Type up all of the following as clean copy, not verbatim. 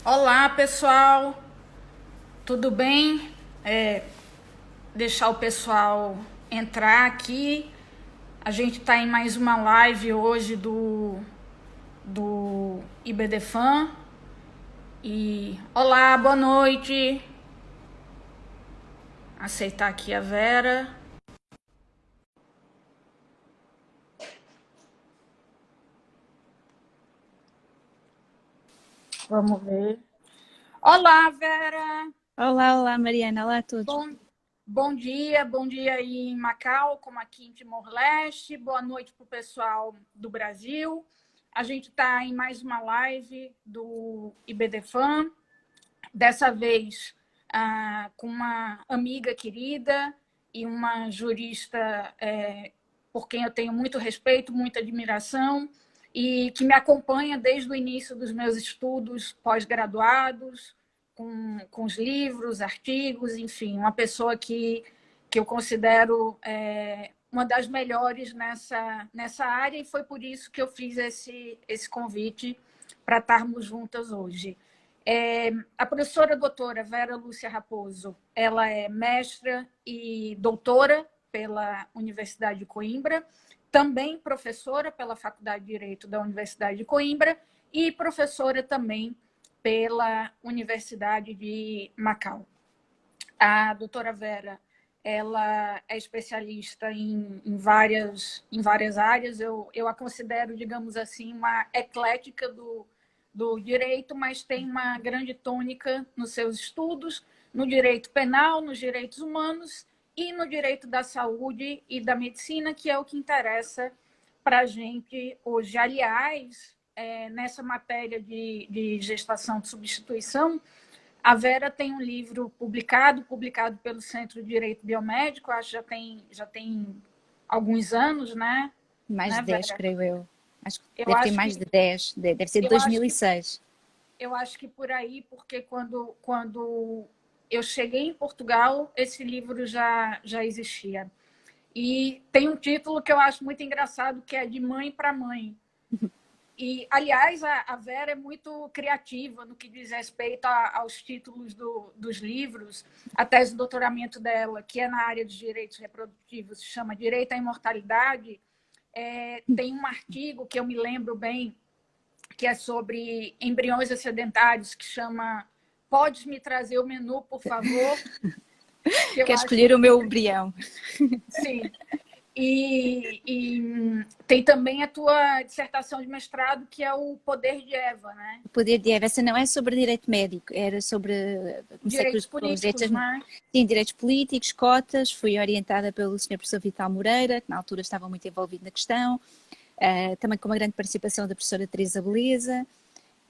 Olá, pessoal, tudo bem? Deixar o pessoal entrar aqui. A gente está em mais uma live hoje do IBDFAN. E olá, boa noite. Aceitar aqui a Vera. Vamos ver. Olá, Vera. Olá, olá Mariana, olá a todos. Bom, bom dia aí em Macau, como aqui em Timor-Leste. Boa noite para o pessoal do Brasil. A gente está em mais uma live do IBDFAN, dessa vez com uma amiga querida e uma jurista por quem eu tenho muito respeito, muita admiração e que me acompanha desde o início dos meus estudos pós-graduados, com os livros, artigos, enfim, uma pessoa que eu considero uma das melhores nessa área, e foi por isso que eu fiz esse convite para estarmos juntas hoje. A professora doutora Vera Lúcia Raposo, ela é mestra e doutora pela Universidade de Coimbra, também professora pela Faculdade de Direito da Universidade de Coimbra e professora também pela Universidade de Macau. A doutora Vera, ela é especialista em várias áreas. Eu a considero, digamos assim, uma eclética do direito, mas tem uma grande tônica nos seus estudos, no direito penal, nos direitos humanos e no direito da saúde e da medicina, que é o que interessa para a gente hoje. Aliás, nessa matéria de gestação de substituição, a Vera tem um livro publicado pelo Centro de Direito Biomédico, acho que já tem alguns anos, né? Mais Né, de 10, Vera? creio eu. Acho que Eu deve ter acho mais que de 10, deve ser de eu acho que 2006. eu acho que por aí, porque quando eu cheguei em Portugal, esse livro já existia. E tem um título que eu acho muito engraçado, que é De Mãe para Mãe. E, aliás, a Vera é muito criativa no que diz respeito aos títulos dos livros. A tese de doutoramento dela, que é na área de direitos reprodutivos, se chama Direito à Imortalidade. Tem um artigo que eu me lembro bem, que é sobre embriões excedentários, que chama Podes me trazer o menu, por favor? Que eu Quero acho escolher o meu embrião. sim. Tem também a tua dissertação de mestrado, que é o Poder de Eva, né? O poder de Eva, essa não é sobre direito médico, era sobre. Comecei Direitos com os direitos, políticos, né? sim, direitos políticos, cotas. Fui orientada pelo Sr. Professor Vital Moreira, que na altura estava muito envolvido na questão, também com uma grande participação da professora Teresa Beleza,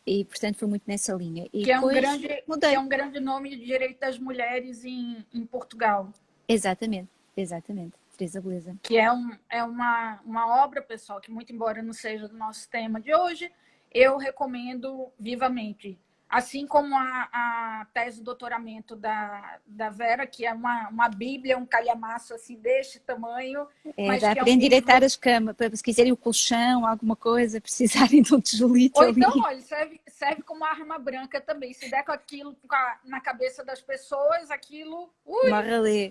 e portanto foi muito nessa linha. E depois Que é mudei. um grande nome de direito das mulheres em Portugal. Exatamente, exatamente. Teresa Beleza. Que é uma obra, pessoal, que, muito embora não seja do nosso tema de hoje, eu recomendo vivamente. Assim como a tese de doutoramento da Vera, que é uma bíblia, um calhamaço assim deste tamanho, É, mas dá que é para um endireitar livro. as camas, para se quiserem o colchão, alguma coisa, precisarem de um tijolito Ou então, ali. olha, serve como arma branca também. Se der com aquilo na cabeça das pessoas, aquilo. Ui! Morre ali.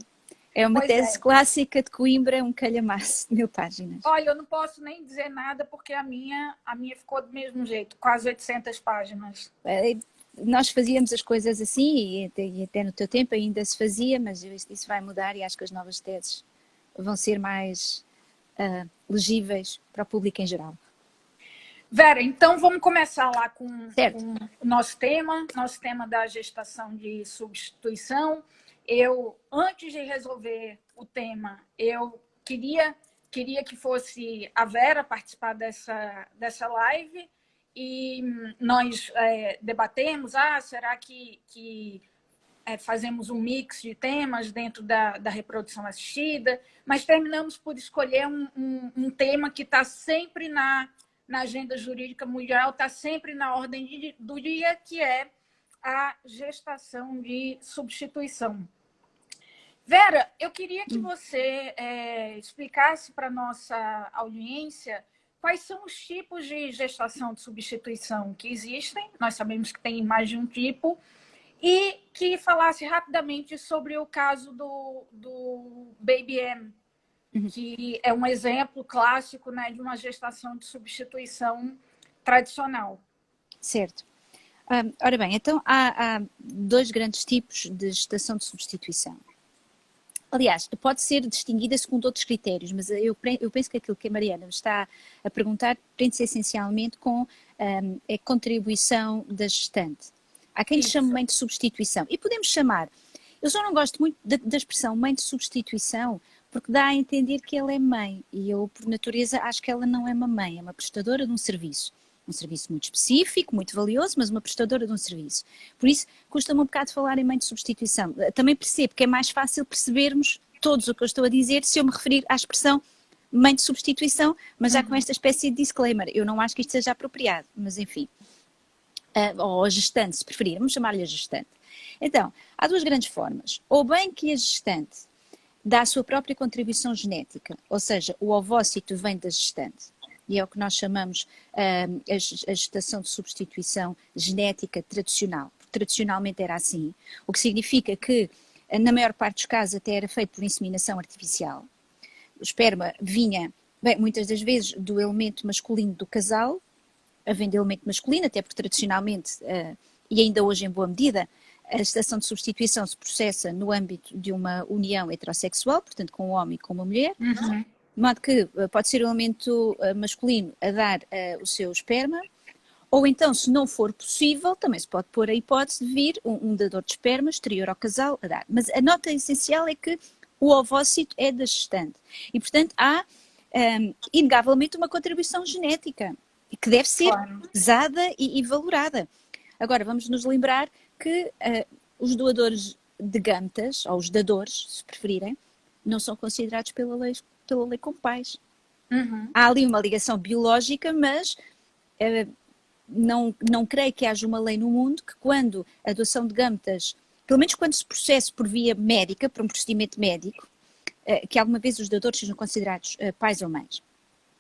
É uma Pois tese é. clássica de Coimbra, um calhamaço de 1000 páginas. Olha, eu não posso nem dizer nada, porque a minha ficou do mesmo jeito, quase 800 páginas. É, nós fazíamos as coisas assim, e até no teu tempo ainda se fazia, mas isso vai mudar e acho que as novas teses vão ser mais legíveis para o público em geral. Vera, então vamos começar lá Certo? com o nosso tema da gestação de substituição. Antes de resolver o tema, eu queria que fosse a Vera participar dessa live, e nós debatemos, será que fazemos um mix de temas dentro da reprodução assistida, mas terminamos por escolher um tema que está sempre na agenda jurídica mundial, está sempre na ordem do dia, que é a gestação de substituição. Vera, eu queria que você explicasse para a nossa audiência quais são os tipos de gestação de substituição que existem, nós sabemos que tem mais de um tipo, e que falasse rapidamente sobre o caso do Baby M, que é um exemplo clássico, né, de uma gestação de substituição tradicional. Certo. Ora bem, então há dois grandes tipos de gestação de substituição. Aliás, pode ser distinguida segundo outros critérios, mas eu penso que aquilo que a Mariana me está a perguntar prende-se essencialmente com a contribuição da gestante. Há quem lhe chame mãe de substituição. E podemos chamar, eu só não gosto muito da expressão mãe de substituição, porque dá a entender que ela é mãe. E eu, por natureza, acho que ela não é uma mãe, é uma prestadora de um serviço. Um serviço muito específico, muito valioso, mas uma prestadora de um serviço. Por isso, custa-me um bocado falar em mãe de substituição. Também percebo que é mais fácil percebermos todos o que eu estou a dizer se eu me referir à expressão mãe de substituição, mas já com esta espécie de disclaimer. Eu não acho que isto seja apropriado, mas enfim. Ou a gestante, se preferir, vamos chamar-lhe a gestante. Então, há duas grandes formas. Ou bem que a gestante dá a sua própria contribuição genética, ou seja, o ovócito vem da gestante. E é o que nós chamamos a gestação de substituição genética tradicional. Tradicionalmente era assim, o que significa que, na maior parte dos casos, até era feito por inseminação artificial. O esperma vinha, bem, muitas das vezes, do elemento masculino do casal, havendo elemento masculino, até porque tradicionalmente, e ainda hoje em boa medida, a gestação de substituição se processa no âmbito de uma união heterossexual, portanto com um homem e com uma mulher, de modo que pode ser o elemento masculino a dar o seu esperma, ou então, se não for possível, também se pode pôr a hipótese de vir um dador de esperma exterior ao casal a dar. Mas a nota essencial é que o ovócito é da gestante. E, portanto, há inegavelmente uma contribuição genética que deve ser pesada e valorada. Agora, vamos nos lembrar que os doadores de gametas, ou os dadores, se preferirem, não são considerados pela lei como pais. Há ali uma ligação biológica, mas não creio que haja uma lei no mundo que quando a doação de gametas, pelo menos quando se processa por via médica, por um procedimento médico, que alguma vez os doadores sejam considerados pais ou mães.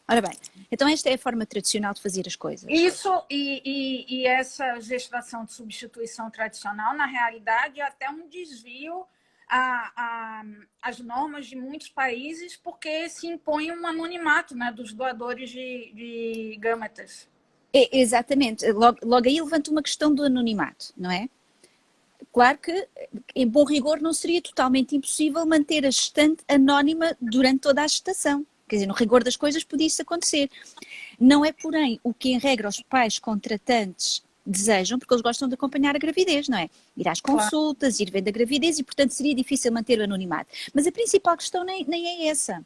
Ora bem, então esta é a forma tradicional de fazer as coisas. Isso e essa gestação de substituição tradicional, na realidade, é até um desvio às normas de muitos países, porque se impõe um anonimato, né, dos doadores de gametas. Exatamente, logo aí levanta uma questão do anonimato, não é? Claro que, em bom rigor, não seria totalmente impossível manter a gestante anónima durante toda a gestação. Quer dizer, no rigor das coisas podia isso acontecer. Não é, porém, o que em regra os pais contratantes desejam, porque eles gostam de acompanhar a gravidez, não é? Ir às consultas, ir vendo a gravidez e, portanto, seria difícil manter o anonimato. Mas a principal questão nem é essa.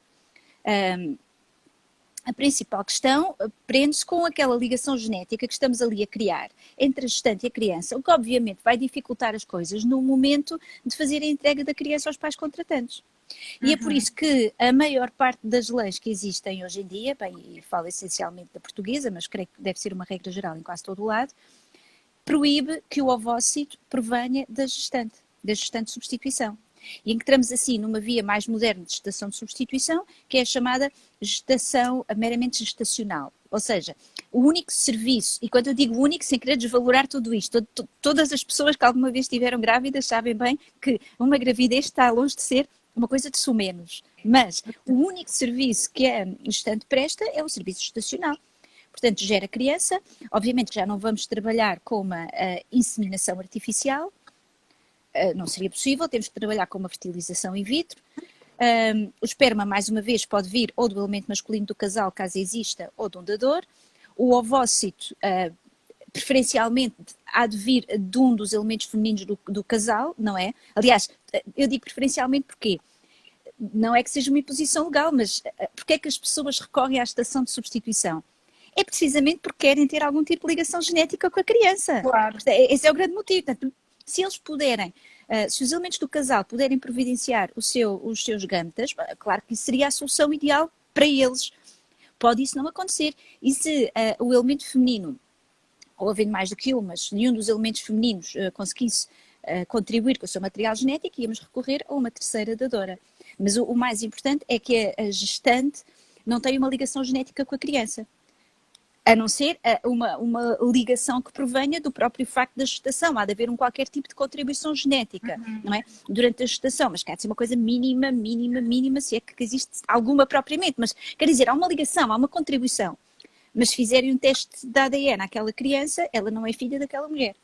A principal questão prende-se com aquela ligação genética que estamos ali a criar entre a gestante e a criança, o que obviamente vai dificultar as coisas no momento de fazer a entrega da criança aos pais contratantes. E é por isso que a maior parte das leis que existem hoje em dia, bem, e falo essencialmente da portuguesa, mas creio que deve ser uma regra geral em quase todo o lado, proíbe que o ovócito provenha da gestante de substituição. E entramos assim numa via mais moderna de gestação de substituição, que é a chamada gestação meramente gestacional. Ou seja, o único serviço, e quando eu digo único, sem querer desvalorar tudo isto, todas as pessoas que alguma vez estiveram grávidas sabem bem que uma gravidez está longe de ser uma coisa de sumenos. Mas o único serviço que a gestante presta é o serviço gestacional. Portanto, gera criança, obviamente que já não vamos trabalhar com uma inseminação artificial, não seria possível, temos que trabalhar com uma fertilização in vitro. O esperma, mais uma vez, pode vir ou do elemento masculino do casal, caso exista, ou de um dador. O ovócito, preferencialmente, há de vir de um dos elementos femininos do casal, não é? Aliás, eu digo preferencialmente porque não é que seja uma imposição legal, mas porque é que as pessoas recorrem à gestação de substituição? É precisamente porque querem ter algum tipo de ligação genética com a criança. Claro. Esse é o grande motivo. Portanto, se eles puderem, se os elementos do casal puderem providenciar os seus gametas, claro que isso seria a solução ideal para eles. Pode isso não acontecer. E se o elemento feminino, ou havendo mais do que um, mas nenhum dos elementos femininos conseguisse contribuir com o seu material genético, íamos recorrer a uma terceira dadora. Mas o mais importante é que a gestante não tenha uma ligação genética com a criança. A não ser uma ligação que provenha do próprio facto da gestação. Há de haver qualquer tipo de contribuição genética, não é? Durante a gestação, mas quer dizer uma coisa mínima, mínima, mínima, se é que existe alguma propriamente. Mas quer dizer, há uma ligação, há uma contribuição. Mas se fizerem um teste de ADN àquela criança, ela não é filha daquela mulher.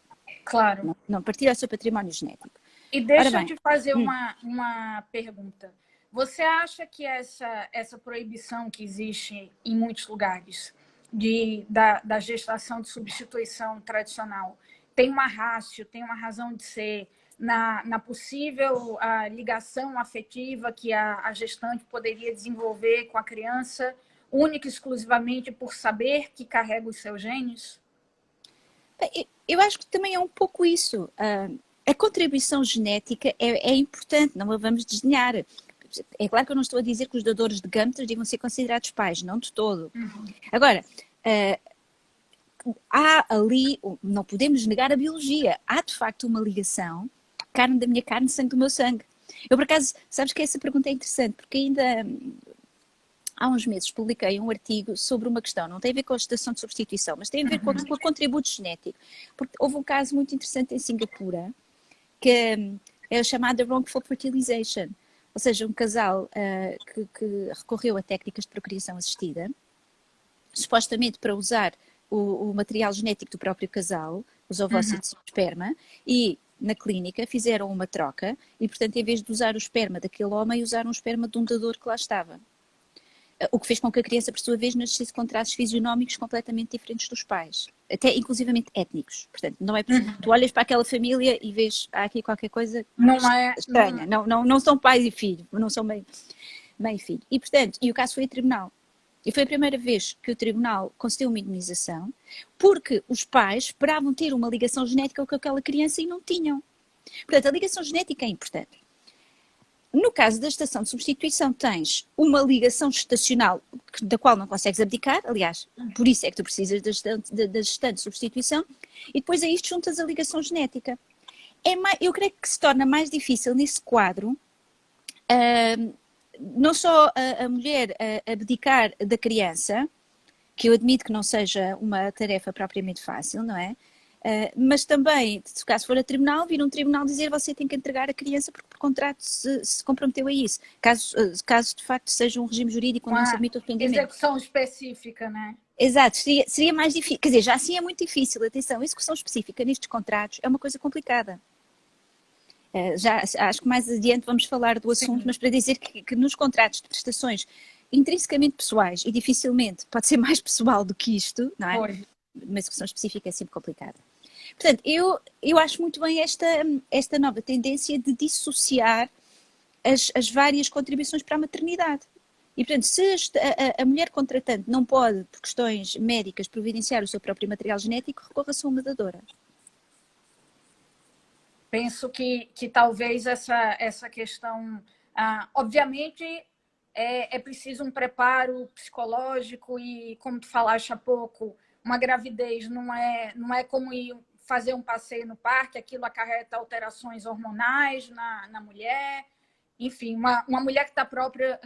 Claro. Não partilha o seu património genético. E deixa eu te fazer uma pergunta. Você acha que essa proibição que existe em muitos lugares da gestação de substituição tradicional tem uma ratio, tem uma razão de ser na possível ligação afetiva que a gestante poderia desenvolver com a criança, única e exclusivamente por saber que carrega os seus genes? Eu acho que também é um pouco isso. A contribuição genética é importante, não a vamos desdenhar. É claro que eu não estou a dizer que os doadores de gametas devam ser considerados pais, não de todo. Agora, há ali, não podemos negar a biologia, há de facto uma ligação, carne da minha carne, sangue do meu sangue. Eu, por acaso, sabes que essa pergunta é interessante, porque ainda há uns meses publiquei um artigo sobre uma questão, não tem a ver com a gestação de substituição, mas tem a ver com o contributo genético. Porque houve um caso muito interessante em Singapura, que é a chamada wrongful fertilization, ou seja, um casal que recorreu a técnicas de procriação assistida, supostamente para usar o material genético do próprio casal, os ovócitos e o esperma, e na clínica fizeram uma troca e, portanto, em vez de usar o esperma daquele homem, usaram o esperma de um dador que lá estava. O que fez com que a criança, por sua vez, nascesse com traços fisionómicos completamente diferentes dos pais, até inclusivamente étnicos. Portanto, não é tu olhas para aquela família e vês há aqui qualquer coisa estranha. Não são pai e filho, não são mãe e filho. E, portanto, o caso foi a tribunal. E foi a primeira vez que o tribunal concedeu uma indemnização, porque os pais esperavam ter uma ligação genética com aquela criança e não tinham. Portanto, a ligação genética é importante. No caso da gestação de substituição, tens uma ligação gestacional da qual não consegues abdicar, aliás, por isso é que tu precisas da gestante de substituição, e depois a isto juntas a ligação genética. Eu creio que se torna mais difícil nesse quadro, não só a mulher abdicar da criança, que eu admito que não seja uma tarefa propriamente fácil, não é? Mas também, se caso for a tribunal, vir um tribunal dizer você tem que entregar a criança porque por contrato se comprometeu a isso. Caso de facto seja um regime jurídico onde não se admite o arrependimento. Execução específica, né? Exato, seria mais difícil. Quer dizer, já assim é muito difícil. Atenção, execução específica nestes contratos é uma coisa complicada. Já acho que mais adiante vamos falar do assunto, mas para dizer que nos contratos de prestações intrinsecamente pessoais, e dificilmente pode ser mais pessoal do que isto, não é? Uma execução específica é sempre complicada. Portanto, eu acho muito bem esta nova tendência de dissociar as várias contribuições para a maternidade. E, portanto, se a mulher contratante não pode, por questões médicas, providenciar o seu próprio material genético, recorra-se a uma dadora. Penso que talvez essa questão... obviamente, é preciso um preparo psicológico e, como tu falaste há pouco, uma gravidez não é como ir fazer um passeio no parque, aquilo acarreta alterações hormonais na mulher. Enfim, uma mulher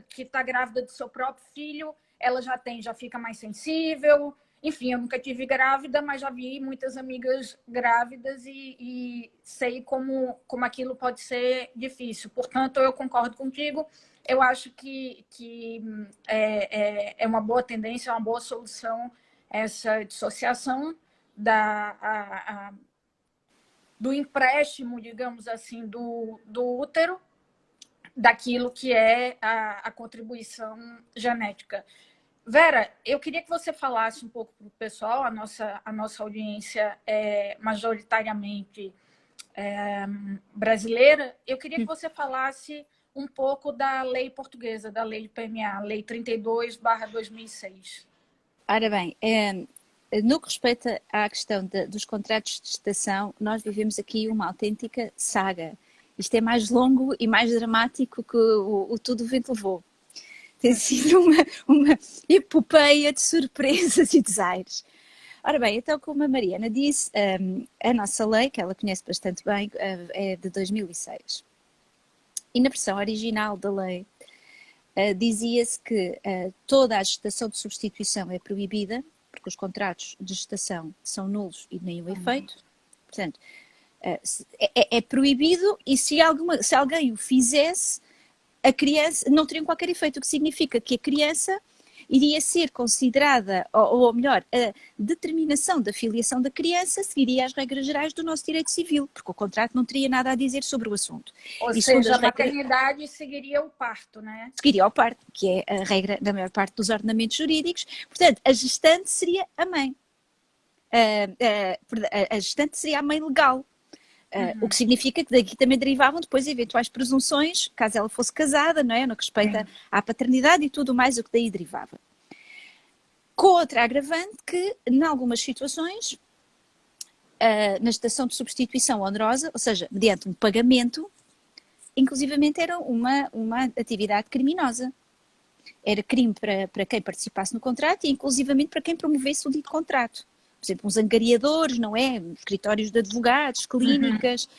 que está grávida do seu próprio filho, ela já fica mais sensível. Enfim, eu nunca tive grávida, mas já vi muitas amigas grávidas e sei como aquilo pode ser difícil. Portanto, eu concordo contigo. Eu acho que é uma boa tendência, é uma boa solução essa dissociação do empréstimo, digamos assim, do útero, daquilo que é a contribuição genética. Vera, eu queria que você falasse um pouco para o pessoal, a nossa audiência é majoritariamente brasileira, eu queria que você falasse um pouco da lei portuguesa, da lei do PMA, lei 32/2006. Ora bem, no que respeita à questão dos contratos de gestação, nós vivemos aqui uma autêntica saga. Isto é mais longo e mais dramático que o Tudo o Vento Levou. Tem sido uma epopeia de surpresas e desaires. Ora bem, então como a Mariana disse, a nossa lei, que ela conhece bastante bem, é de 2006. E na versão original da lei, dizia-se que toda a gestação de substituição é proibida porque os contratos de gestação são nulos e de nenhum efeito. Portanto, é proibido, e se alguém o fizesse, a criança não teria qualquer efeito, o que significa que a criança iria ser considerada, ou melhor, a determinação da filiação da criança seguiria as regras gerais do nosso direito civil, porque o contrato não teria nada a dizer sobre o assunto. Ou seja, a maternidade seguiria o parto, né? Seguiria o parto, que é a regra da maior parte dos ordenamentos jurídicos. Portanto, a gestante seria a mãe. A gestante seria a mãe legal. O que significa que daqui também derivavam depois eventuais presunções, caso ela fosse casada, não é? No que respeita à paternidade e tudo mais o que daí derivava. Com outra agravante que, em algumas situações, na gestação de substituição onerosa, ou seja, mediante um pagamento, inclusivamente era uma atividade criminosa. Era crime para quem participasse no contrato e inclusivamente para quem promovesse o dito contrato. Por exemplo, uns angariadores, não é? Escritórios de advogados, clínicas,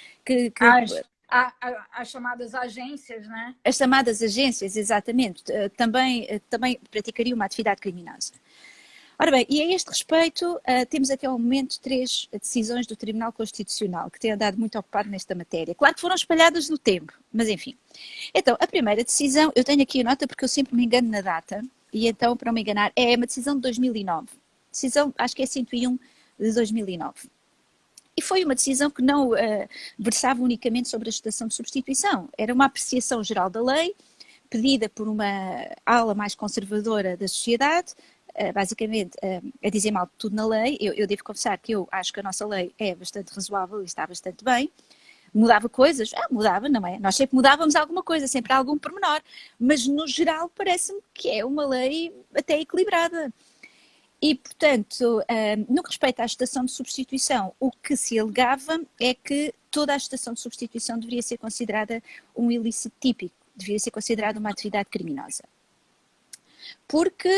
As chamadas agências, né? As chamadas agências, exatamente, também praticariam uma atividade criminosa. Ora bem, e a este respeito, temos até ao momento 3 decisões do Tribunal Constitucional, que têm andado muito ocupado nesta matéria. Claro que foram espalhadas no tempo, mas enfim. Então, a primeira decisão, eu tenho aqui a nota porque eu sempre me engano na data, e então, para não me enganar, é uma decisão de 2009. Decisão, acho que é 101 de 2009. E foi uma decisão que não versava unicamente sobre a gestação de substituição. Era uma apreciação geral da lei, pedida por uma ala mais conservadora da sociedade, basicamente a dizer mal de tudo na lei. Eu devo confessar que eu acho que a nossa lei é bastante razoável e está bastante bem. Mudava coisas? Mudava, não é? Nós sempre mudávamos alguma coisa, sempre algum pormenor. Mas, no geral, parece-me que é uma lei até equilibrada. E, portanto, no que respeita à gestação de substituição, o que se alegava é que toda a gestação de substituição deveria ser considerada um ilícito típico, deveria ser considerada uma atividade criminosa. Porque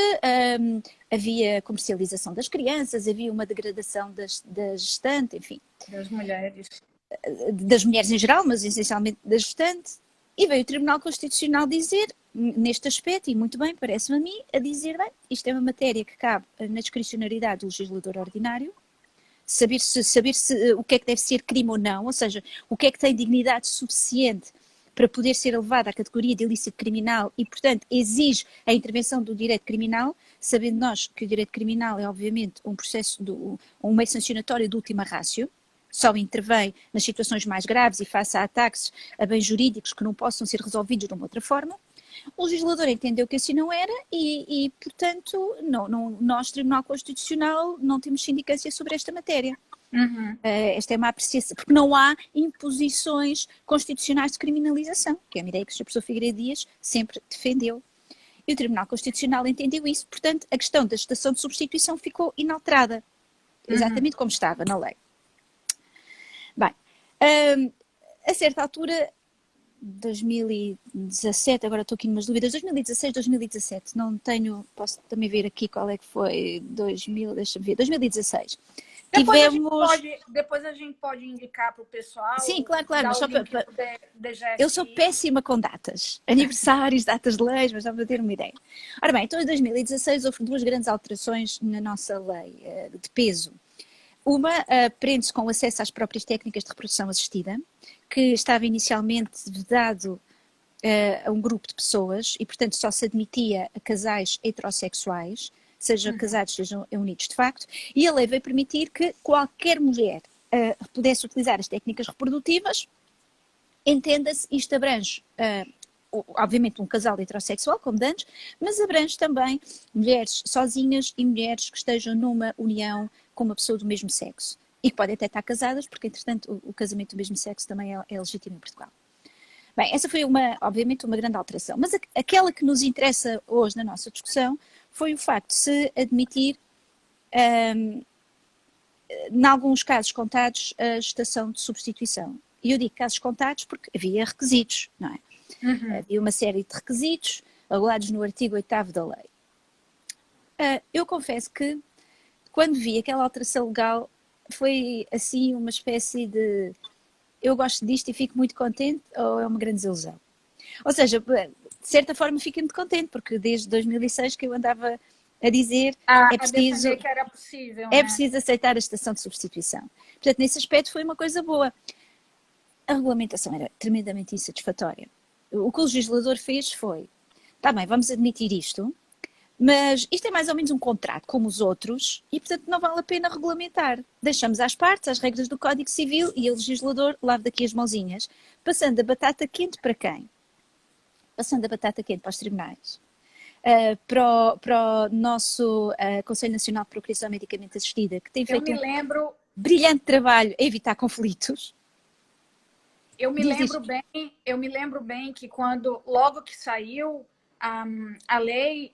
havia comercialização das crianças, havia uma degradação da gestante, enfim. Das mulheres. Das mulheres em geral, mas essencialmente da gestante. E veio o Tribunal Constitucional dizer, neste aspecto, e muito bem, parece-me a mim, a dizer, bem, isto é uma matéria que cabe na discricionariedade do legislador ordinário, saber se o que é que deve ser crime ou não, ou seja, o que é que tem dignidade suficiente para poder ser elevado à categoria de ilícito criminal e, portanto, exige a intervenção do direito criminal, sabendo nós que o direito criminal é, obviamente, um meio sancionatório de última ratio, só intervém nas situações mais graves e face a ataques a bens jurídicos que não possam ser resolvidos de uma outra forma. O legislador entendeu que assim não era e portanto, nós, Tribunal Constitucional, não temos sindicância sobre esta matéria. Esta é uma apreciação, porque não há imposições constitucionais de criminalização, que é uma ideia que o Sr. Professor Figueiredo Dias sempre defendeu. E o Tribunal Constitucional entendeu isso, portanto, a questão da gestação de substituição ficou inalterada, exatamente como estava na lei. Bem, a certa altura, 2017, agora estou aqui numas dúvidas, 2016, 2017, não tenho, posso também ver aqui qual é que foi, 2016. Depois a gente pode indicar para o pessoal. Sim, claro, mas só eu sou péssima com datas, aniversários, datas de leis, mas só para ter uma ideia. Ora bem, então em 2016 houve 2 grandes alterações na nossa lei de peso. Uma prende-se com o acesso às próprias técnicas de reprodução assistida, que estava inicialmente vedado a um grupo de pessoas e, portanto, só se admitia a casais heterossexuais, sejam casados, sejam unidos de facto, e a lei veio permitir que qualquer mulher pudesse utilizar as técnicas reprodutivas. Entenda-se, isto abrange, obviamente, um casal heterossexual, como de antes, mas abrange também mulheres sozinhas e mulheres que estejam numa união com uma pessoa do mesmo sexo. E que podem até estar casadas, porque, entretanto, o casamento do mesmo sexo também é legítimo em Portugal. Bem, essa foi, obviamente, uma grande alteração. Mas aquela que nos interessa hoje na nossa discussão foi o facto de se admitir, em alguns casos contados, a gestação de substituição. E eu digo casos contados porque havia requisitos, não é? Havia uma série de requisitos regulados no artigo 8º da lei. Eu confesso que, quando vi aquela alteração legal, foi assim uma espécie de eu gosto disto e fico muito contente, ou é uma grande desilusão? Ou seja, de certa forma fiquei muito contente, porque desde 2006 que eu andava a dizer A defender que era possível, é né? preciso aceitar a estação de substituição. Portanto, nesse aspecto foi uma coisa boa. A regulamentação era tremendamente insatisfatória. O que o legislador fez foi, está bem, vamos admitir isto, mas isto é mais ou menos um contrato como os outros e, portanto, não vale a pena regulamentar. Deixamos às partes as regras do Código Civil e o legislador lava daqui as mãozinhas, passando a batata quente para quem? Passando a batata quente para os tribunais. Para o nosso Conselho Nacional de Procriação Medicamente Assistida, que tem feito brilhante trabalho a evitar conflitos. Eu me lembro bem que logo que saiu a lei,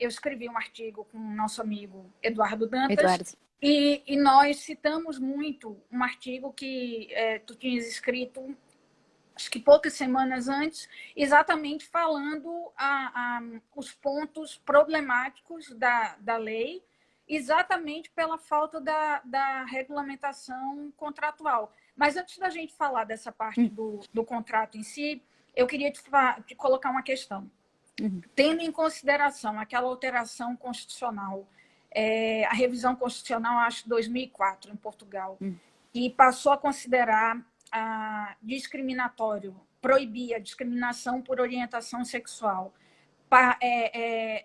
eu escrevi um artigo com o nosso amigo Eduardo Dantas. E nós citamos muito um artigo que tu tinhas escrito, acho que poucas semanas antes, exatamente falando os pontos problemáticos da lei, exatamente pela falta da regulamentação contratual. Mas antes da gente falar dessa parte do contrato em si, eu queria te colocar uma questão. Tendo em consideração aquela alteração constitucional, a revisão constitucional, acho que 2004, em Portugal, que passou a considerar discriminatório, proibir a discriminação por orientação sexual.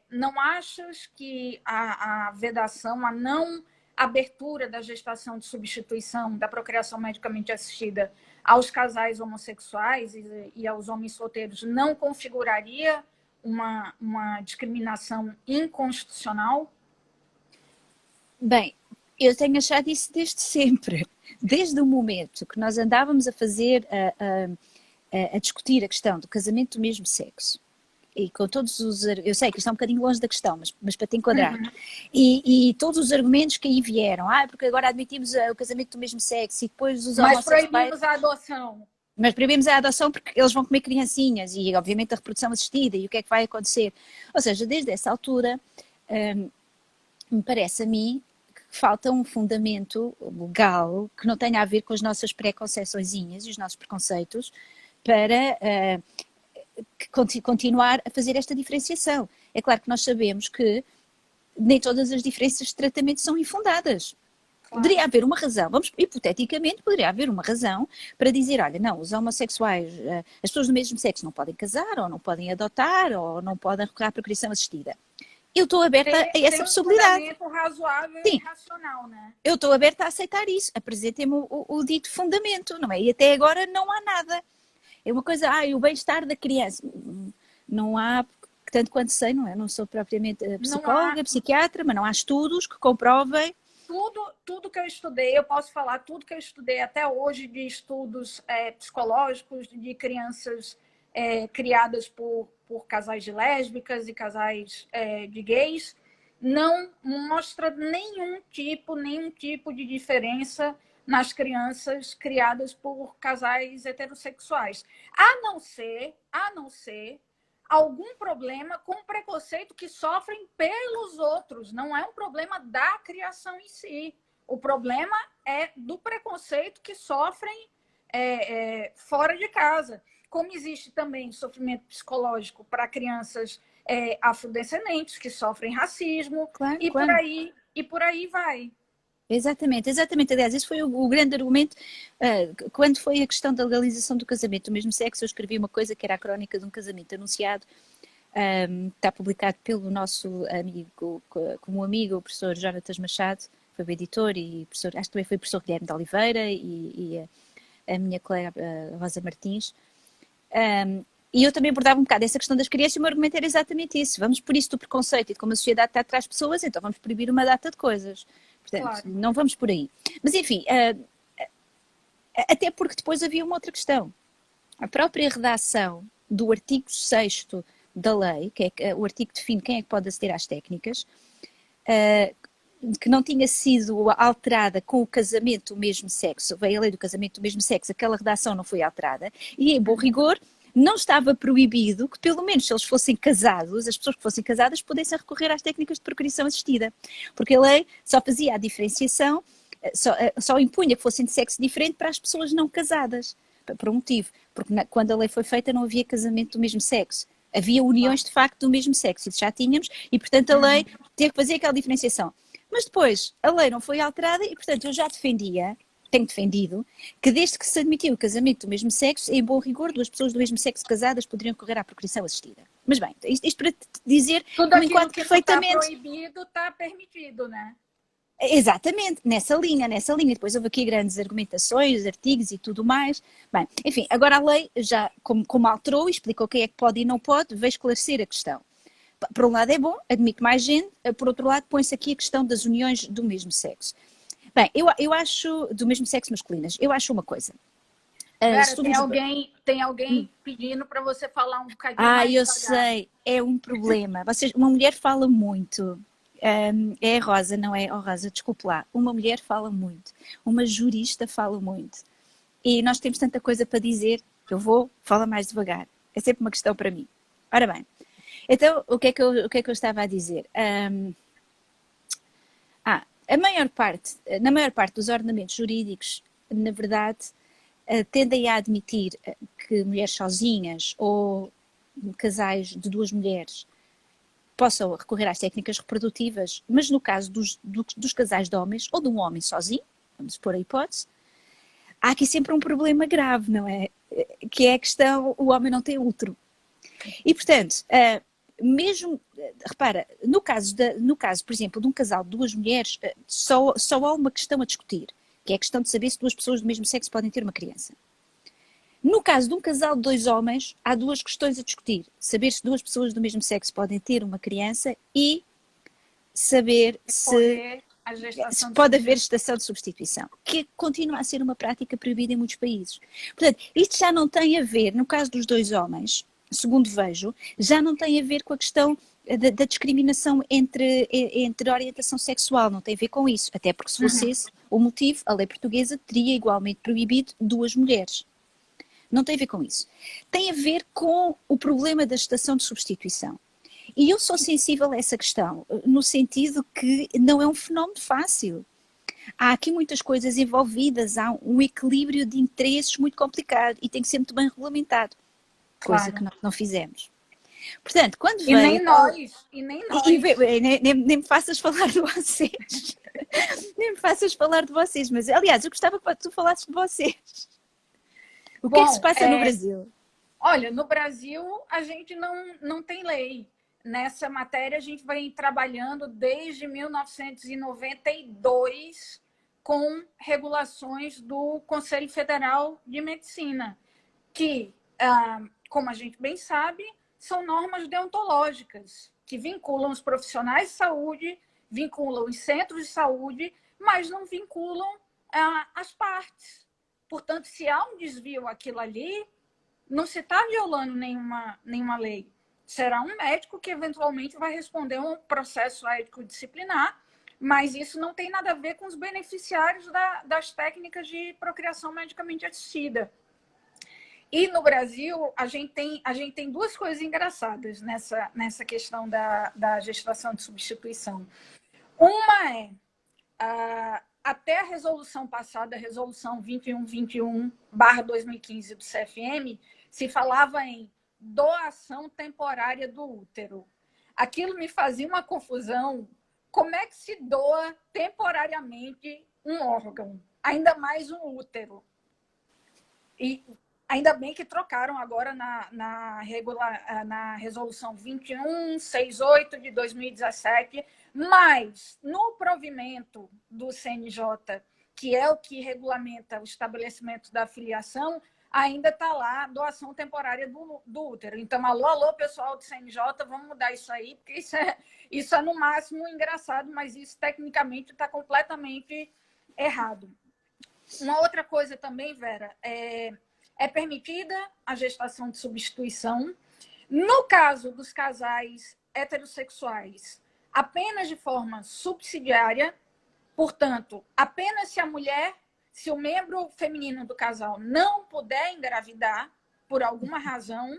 Não achas que a vedação, a não abertura da gestação de substituição da procriação medicamente assistida aos casais homossexuais e aos homens solteiros não configuraria uma discriminação inconstitucional? Bem, eu tenho achado isso desde sempre. Desde o momento que nós andávamos a fazer, a discutir a questão do casamento do mesmo sexo, e com todos os... Eu sei que isto é um bocadinho longe da questão, mas para te enquadrar. E todos os argumentos que aí vieram, porque agora admitimos o casamento do mesmo sexo e depois os homossexuais... Mas proibimos a adoção. Mas proibimos a adoção porque eles vão comer criancinhas e, obviamente, a reprodução assistida e o que é que vai acontecer. Ou seja, desde essa altura, me parece a mim que falta um fundamento legal que não tenha a ver com as nossas preconceçõezinhas e os nossos preconceitos para... continuar a fazer esta diferenciação. É claro que nós sabemos que nem todas as diferenças de tratamento são infundadas. Claro. Poderia haver uma razão, hipoteticamente, poderia haver uma razão para dizer, olha, não, os homossexuais, as pessoas do mesmo sexo não podem casar, ou não podem adotar, ou não podem recorrer à procriação assistida. Eu estou aberta a essa possibilidade. Tem um fundamento razoável e racional, né? Eu estou aberta a aceitar isso. Apresentem-me o dito fundamento, não é? E até agora não há nada. É uma coisa, o bem-estar da criança. Não há, tanto quanto sei, não é? Não sou propriamente psicóloga, psiquiatra, mas não há estudos que comprovem. Tudo que eu estudei, eu posso falar, tudo que eu estudei até hoje de estudos psicológicos de crianças criadas por casais de lésbicas e casais de gays, não mostra nenhum tipo de diferença nas crianças criadas por casais heterossexuais. A não ser algum problema com preconceito que sofrem pelos outros. Não é um problema da criação em si. O problema é do preconceito que sofrem fora de casa. Como existe também sofrimento psicológico para crianças afrodescendentes que sofrem racismo, claro. Por aí vai. Exatamente. Aliás, esse foi o grande argumento. Quando foi a questão da legalização do casamento do mesmo sexo, eu escrevi uma coisa que era a crónica de um casamento anunciado, está publicado pelo nosso amigo, como amigo, o professor Jonatas Machado, foi o editor, e acho que também foi o professor Guilherme de Oliveira e a minha colega Rosa Martins. E eu também abordava um bocado essa questão das crianças e o meu argumento era exatamente isso. Vamos por isso do preconceito e de como a sociedade está atrás de pessoas, então vamos proibir uma data de coisas. Portanto, claro, não vamos por aí. Mas, enfim, até porque depois havia uma outra questão. A própria redação do artigo 6º da lei, que é o artigo que define quem é que pode aceder às técnicas, que não tinha sido alterada com o casamento do mesmo sexo, veio a lei do casamento do mesmo sexo, aquela redação não foi alterada, e em bom rigor não estava proibido que, pelo menos, se eles fossem casados, as pessoas que fossem casadas pudessem recorrer às técnicas de procriação assistida. Porque a lei só fazia a diferenciação, só impunha que fossem de sexo diferente para as pessoas não casadas, por um motivo. Porque quando a lei foi feita não havia casamento do mesmo sexo. Havia uniões, de facto, do mesmo sexo, isso já tínhamos, e, portanto, a lei teve que fazer aquela diferenciação. Mas depois, a lei não foi alterada e, portanto, eu já defendia, tenho defendido, que desde que se admitiu o casamento do mesmo sexo, em bom rigor, duas pessoas do mesmo sexo casadas poderiam recorrer à procriação assistida. Mas bem, isto para te dizer Tudo que me aquilo enquadro que não está perfeitamente. proibido está permitido, né? Exatamente, nessa linha. Depois houve aqui grandes argumentações, artigos e tudo mais. Bem, enfim, agora a lei já, como alterou e explicou quem é que pode e não pode, veio esclarecer a questão. Por um lado é bom, admite mais gente, por outro lado põe-se aqui a questão das uniões do mesmo sexo. Bem, eu acho, do mesmo sexo masculinas, eu acho uma coisa. Vera, tem alguém pedindo para você falar um bocadinho mais eu devagar. sei, é um problema. Uma mulher fala muito. É a Rosa, não é? Oh, Rosa, desculpe lá. Uma mulher fala muito. Uma jurista fala muito. E nós temos tanta coisa para dizer que eu vou falar mais devagar. É sempre uma questão para mim. Ora bem, então o que é que eu estava a dizer? Na maior parte dos ordenamentos jurídicos, na verdade, tendem a admitir que mulheres sozinhas ou casais de duas mulheres possam recorrer às técnicas reprodutivas, mas no caso dos casais de homens ou de um homem sozinho, vamos pôr a hipótese, há aqui sempre um problema grave, não é? Que é a questão, o homem não tem útero. E, portanto, mesmo, repara, no caso, por exemplo, de um casal de duas mulheres, só há uma questão a discutir, que é a questão de saber se duas pessoas do mesmo sexo podem ter uma criança. No caso de um casal de dois homens, há duas questões a discutir. Saber se duas pessoas do mesmo sexo podem ter uma criança e saber se pode haver gestação de substituição, que continua a ser uma prática proibida em muitos países. Portanto, isto já não tem a ver, no caso dos dois homens, segundo vejo, já não tem a ver com a questão da discriminação entre orientação sexual, não tem a ver com isso, até porque se fosse esse o motivo, a lei portuguesa teria igualmente proibido duas mulheres. Não tem a ver com isso. Tem a ver com o problema da gestação de substituição. E eu sou sensível a essa questão, no sentido que não é um fenómeno fácil. Há aqui muitas coisas envolvidas, há um equilíbrio de interesses muito complicado e tem que ser muito bem regulamentado, coisa que nós não fizemos. Portanto, quando veio... E nem nós. Nem me faças falar de vocês. Nem me faças falar de vocês, mas aliás, eu gostava que tu falasses de vocês. O que é que se passa no Brasil? Olha, no Brasil a gente não tem lei. Nessa matéria a gente vem trabalhando desde 1992 com regulações do Conselho Federal de Medicina, que, como a gente bem sabe, são normas deontológicas que vinculam os profissionais de saúde, vinculam os centros de saúde, mas não vinculam as partes. Portanto, se há um desvio aquilo ali, não se está violando nenhuma lei. Será um médico que eventualmente vai responder a um processo ético-disciplinar, mas isso não tem nada a ver com os beneficiários das técnicas de procriação medicamente assistida. E no Brasil, a gente tem duas coisas engraçadas nessa questão da gestação de substituição. Uma é... até a resolução passada, a resolução 2121/2015 do CFM, se falava em doação temporária do útero. Aquilo me fazia uma confusão. Como é que se doa temporariamente um órgão? Ainda mais um útero. E ainda bem que trocaram agora na resolução 2168 de 2017, mas no provimento do CNJ, que é o que regulamenta o estabelecimento da filiação, ainda está lá doação temporária do útero. Então, alô, pessoal do CNJ, vamos mudar isso aí, porque isso é no máximo engraçado, mas isso tecnicamente está completamente errado. Uma outra coisa também, Vera, é permitida a gestação de substituição. No caso dos casais heterossexuais, apenas de forma subsidiária, portanto, apenas se o membro feminino do casal não puder engravidar, por alguma razão,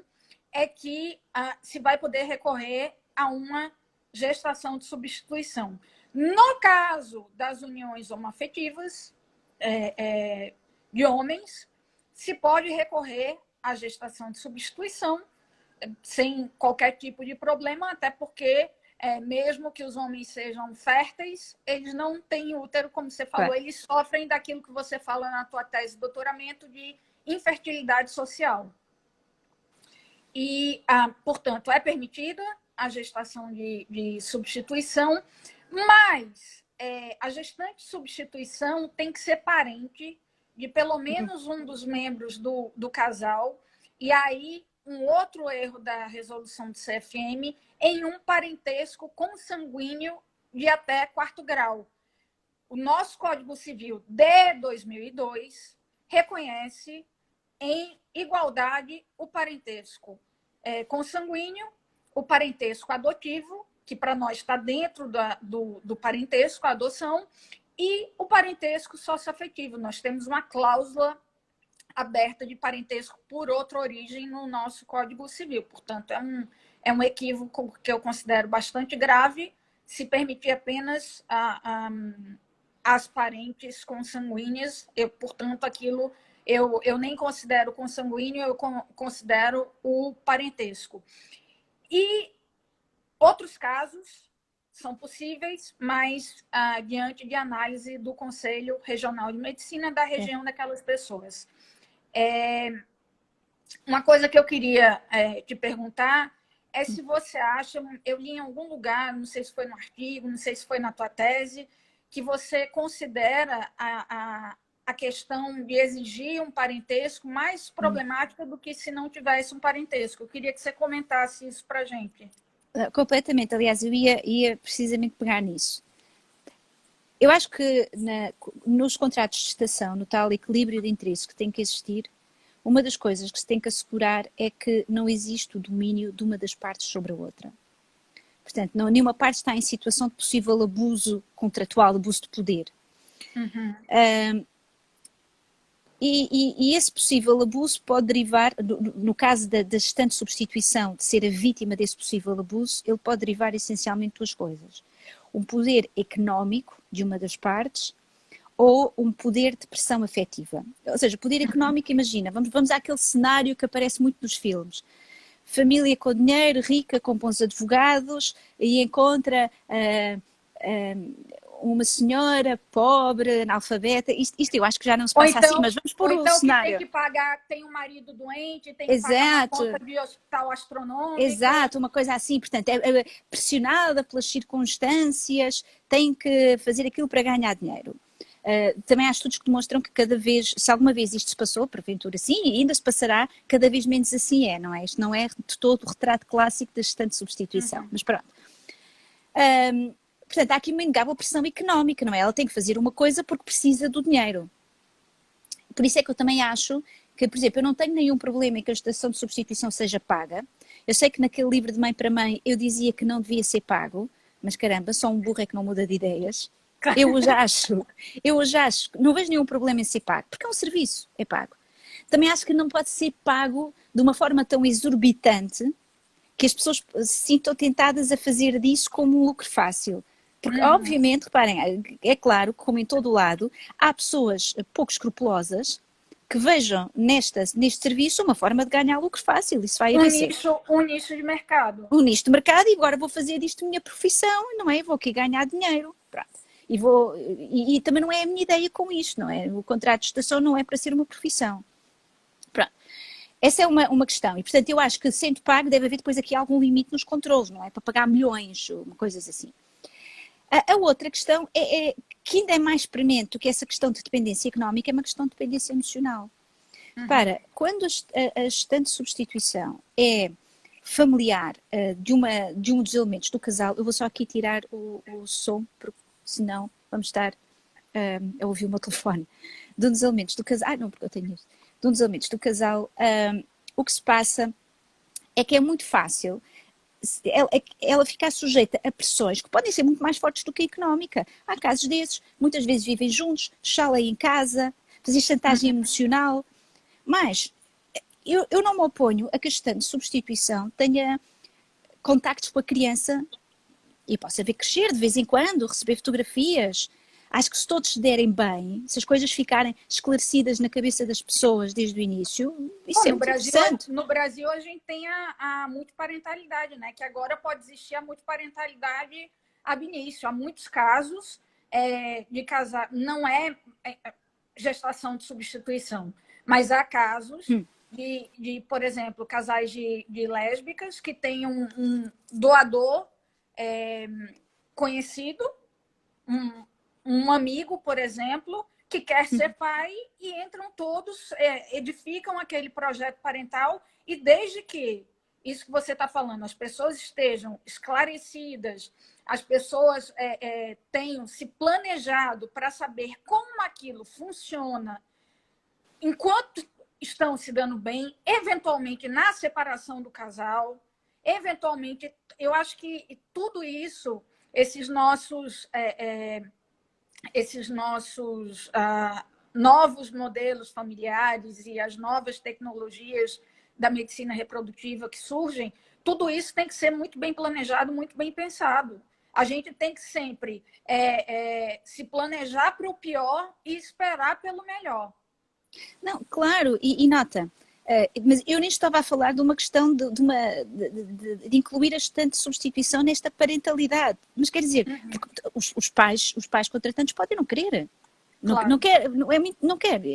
é que se vai poder recorrer a uma gestação de substituição. No caso das uniões homoafetivas de homens, se pode recorrer à gestação de substituição sem qualquer tipo de problema, até porque mesmo que os homens sejam férteis, eles não têm útero, como você falou, Claro. eles sofrem daquilo que você fala na tua tese de doutoramento de infertilidade social. E, portanto, é permitida a gestação de substituição, mas a gestante de substituição tem que ser parente de pelo menos um dos membros do casal, e aí um outro erro da resolução do CFM em um parentesco consanguíneo de até 4º grau. O nosso Código Civil de 2002 reconhece em igualdade o parentesco consanguíneo, o parentesco adotivo, que para nós está dentro do parentesco, a adoção, e o parentesco socioafetivo. Nós temos uma cláusula aberta de parentesco por outra origem no nosso Código Civil. Portanto, é um equívoco que eu considero bastante grave se permitir apenas as parentes consanguíneas. Portanto, aquilo eu nem considero consanguíneo, eu considero o parentesco. E outros casos são possíveis, mas diante de análise do Conselho Regional de Medicina da região daquelas pessoas. Uma coisa que eu queria te perguntar é se você acha, eu li em algum lugar, não sei se foi no artigo, não sei se foi na tua tese, que você considera a questão de exigir um parentesco mais problemática do que se não tivesse um parentesco. Eu queria que você comentasse isso para a gente. Completamente, aliás, eu ia precisamente pegar nisso. Eu acho que nos contratos de gestação, no tal equilíbrio de interesse que tem que existir, uma das coisas que se tem que assegurar é que não existe o domínio de uma das partes sobre a outra. Portanto, nenhuma parte está em situação de possível abuso contratual, abuso de poder. E esse possível abuso pode derivar, no caso da gestante substituição, de ser a vítima desse possível abuso, ele pode derivar essencialmente duas coisas. Um poder económico de uma das partes ou um poder de pressão afetiva. Ou seja, poder económico, imagina, vamos àquele cenário que aparece muito nos filmes. Família com dinheiro, rica, com bons advogados, e encontra uma senhora pobre, analfabeta. Isto eu acho que já não se passa assim, mas vamos pôr o cenário. Que tem que pagar, tem um marido doente, tem que pagar uma conta de hospital astronômica. Exato, uma coisa assim. Portanto, é pressionada pelas circunstâncias, tem que fazer aquilo para ganhar dinheiro. Também há estudos que demonstram que cada vez, se alguma vez isto se passou, porventura sim, e ainda se passará, cada vez menos assim não é? Isto não é de todo o retrato clássico da gestante de substituição, mas pronto. Portanto, há aqui uma inegável pressão económica, não é? Ela tem que fazer uma coisa porque precisa do dinheiro. Por isso é que eu também acho que, por exemplo, eu não tenho nenhum problema em que a gestação de substituição seja paga. Eu sei que naquele livro de Mãe para Mãe eu dizia que não devia ser pago, mas caramba, só um burro é que não muda de ideias. Eu hoje acho, não vejo nenhum problema em ser pago, porque é um serviço, é pago. Também acho que não pode ser pago de uma forma tão exorbitante que as pessoas se sintam tentadas a fazer disso como um lucro fácil. Porque, obviamente, reparem, é claro que, como em todo o lado, há pessoas pouco escrupulosas que vejam neste serviço uma forma de ganhar lucro fácil. Isso vai acontecer. Um nicho de mercado. Um nicho de mercado, e agora vou fazer disto minha profissão, não é? Vou aqui ganhar dinheiro. Pronto. E também não é a minha ideia com isto, não é? O contrato de gestação não é para ser uma profissão. Pronto. Essa é uma questão. E, portanto, eu acho que, sendo pago, deve haver depois aqui algum limite nos controles, não é? Para pagar milhões, coisas assim. A outra questão que ainda é mais premente do que essa questão de dependência económica, é uma questão de dependência emocional. Para, quando a gestante de substituição é familiar de um dos elementos do casal, eu vou só aqui tirar o som, porque senão vamos estar a ouvir o meu telefone. De um dos elementos do casal, não, porque eu tenho isto. De um dos elementos do casal, o que se passa é que é muito fácil ela ficar sujeita a pressões que podem ser muito mais fortes do que a económica. Há casos desses, muitas vezes vivem juntos, chalei em casa, fazer chantagem emocional, mas eu não me oponho a que a gestante de substituição tenha contactos com a criança e possa ver crescer de vez em quando, receber fotografias. Acho que se todos se derem bem, se as coisas ficarem esclarecidas na cabeça das pessoas desde o início, isso é muito interessante. No Brasil, a gente tem a multiparentalidade, né? Que agora pode existir a multiparentalidade ab início. Há muitos casos de casar, não é gestação de substituição, mas há casos por exemplo, casais de lésbicas que têm um doador conhecido, um amigo, por exemplo, que quer ser pai, e entram todos, edificam aquele projeto parental, e desde que, isso que você está falando, as pessoas estejam esclarecidas, as pessoas tenham se planejado para saber como aquilo funciona, enquanto estão se dando bem, eventualmente na separação do casal, eventualmente, eu acho que tudo isso, esses nossos novos modelos familiares e as novas tecnologias da medicina reprodutiva que surgem, tudo isso tem que ser muito bem planejado, muito bem pensado. A gente tem que sempre se planejar para o pior e esperar pelo melhor. Não, claro, e nota, mas eu nem estava a falar de uma questão de incluir a gestante de substituição nesta parentalidade. Mas quer dizer, os pais contratantes podem não querer. Claro. Não quer,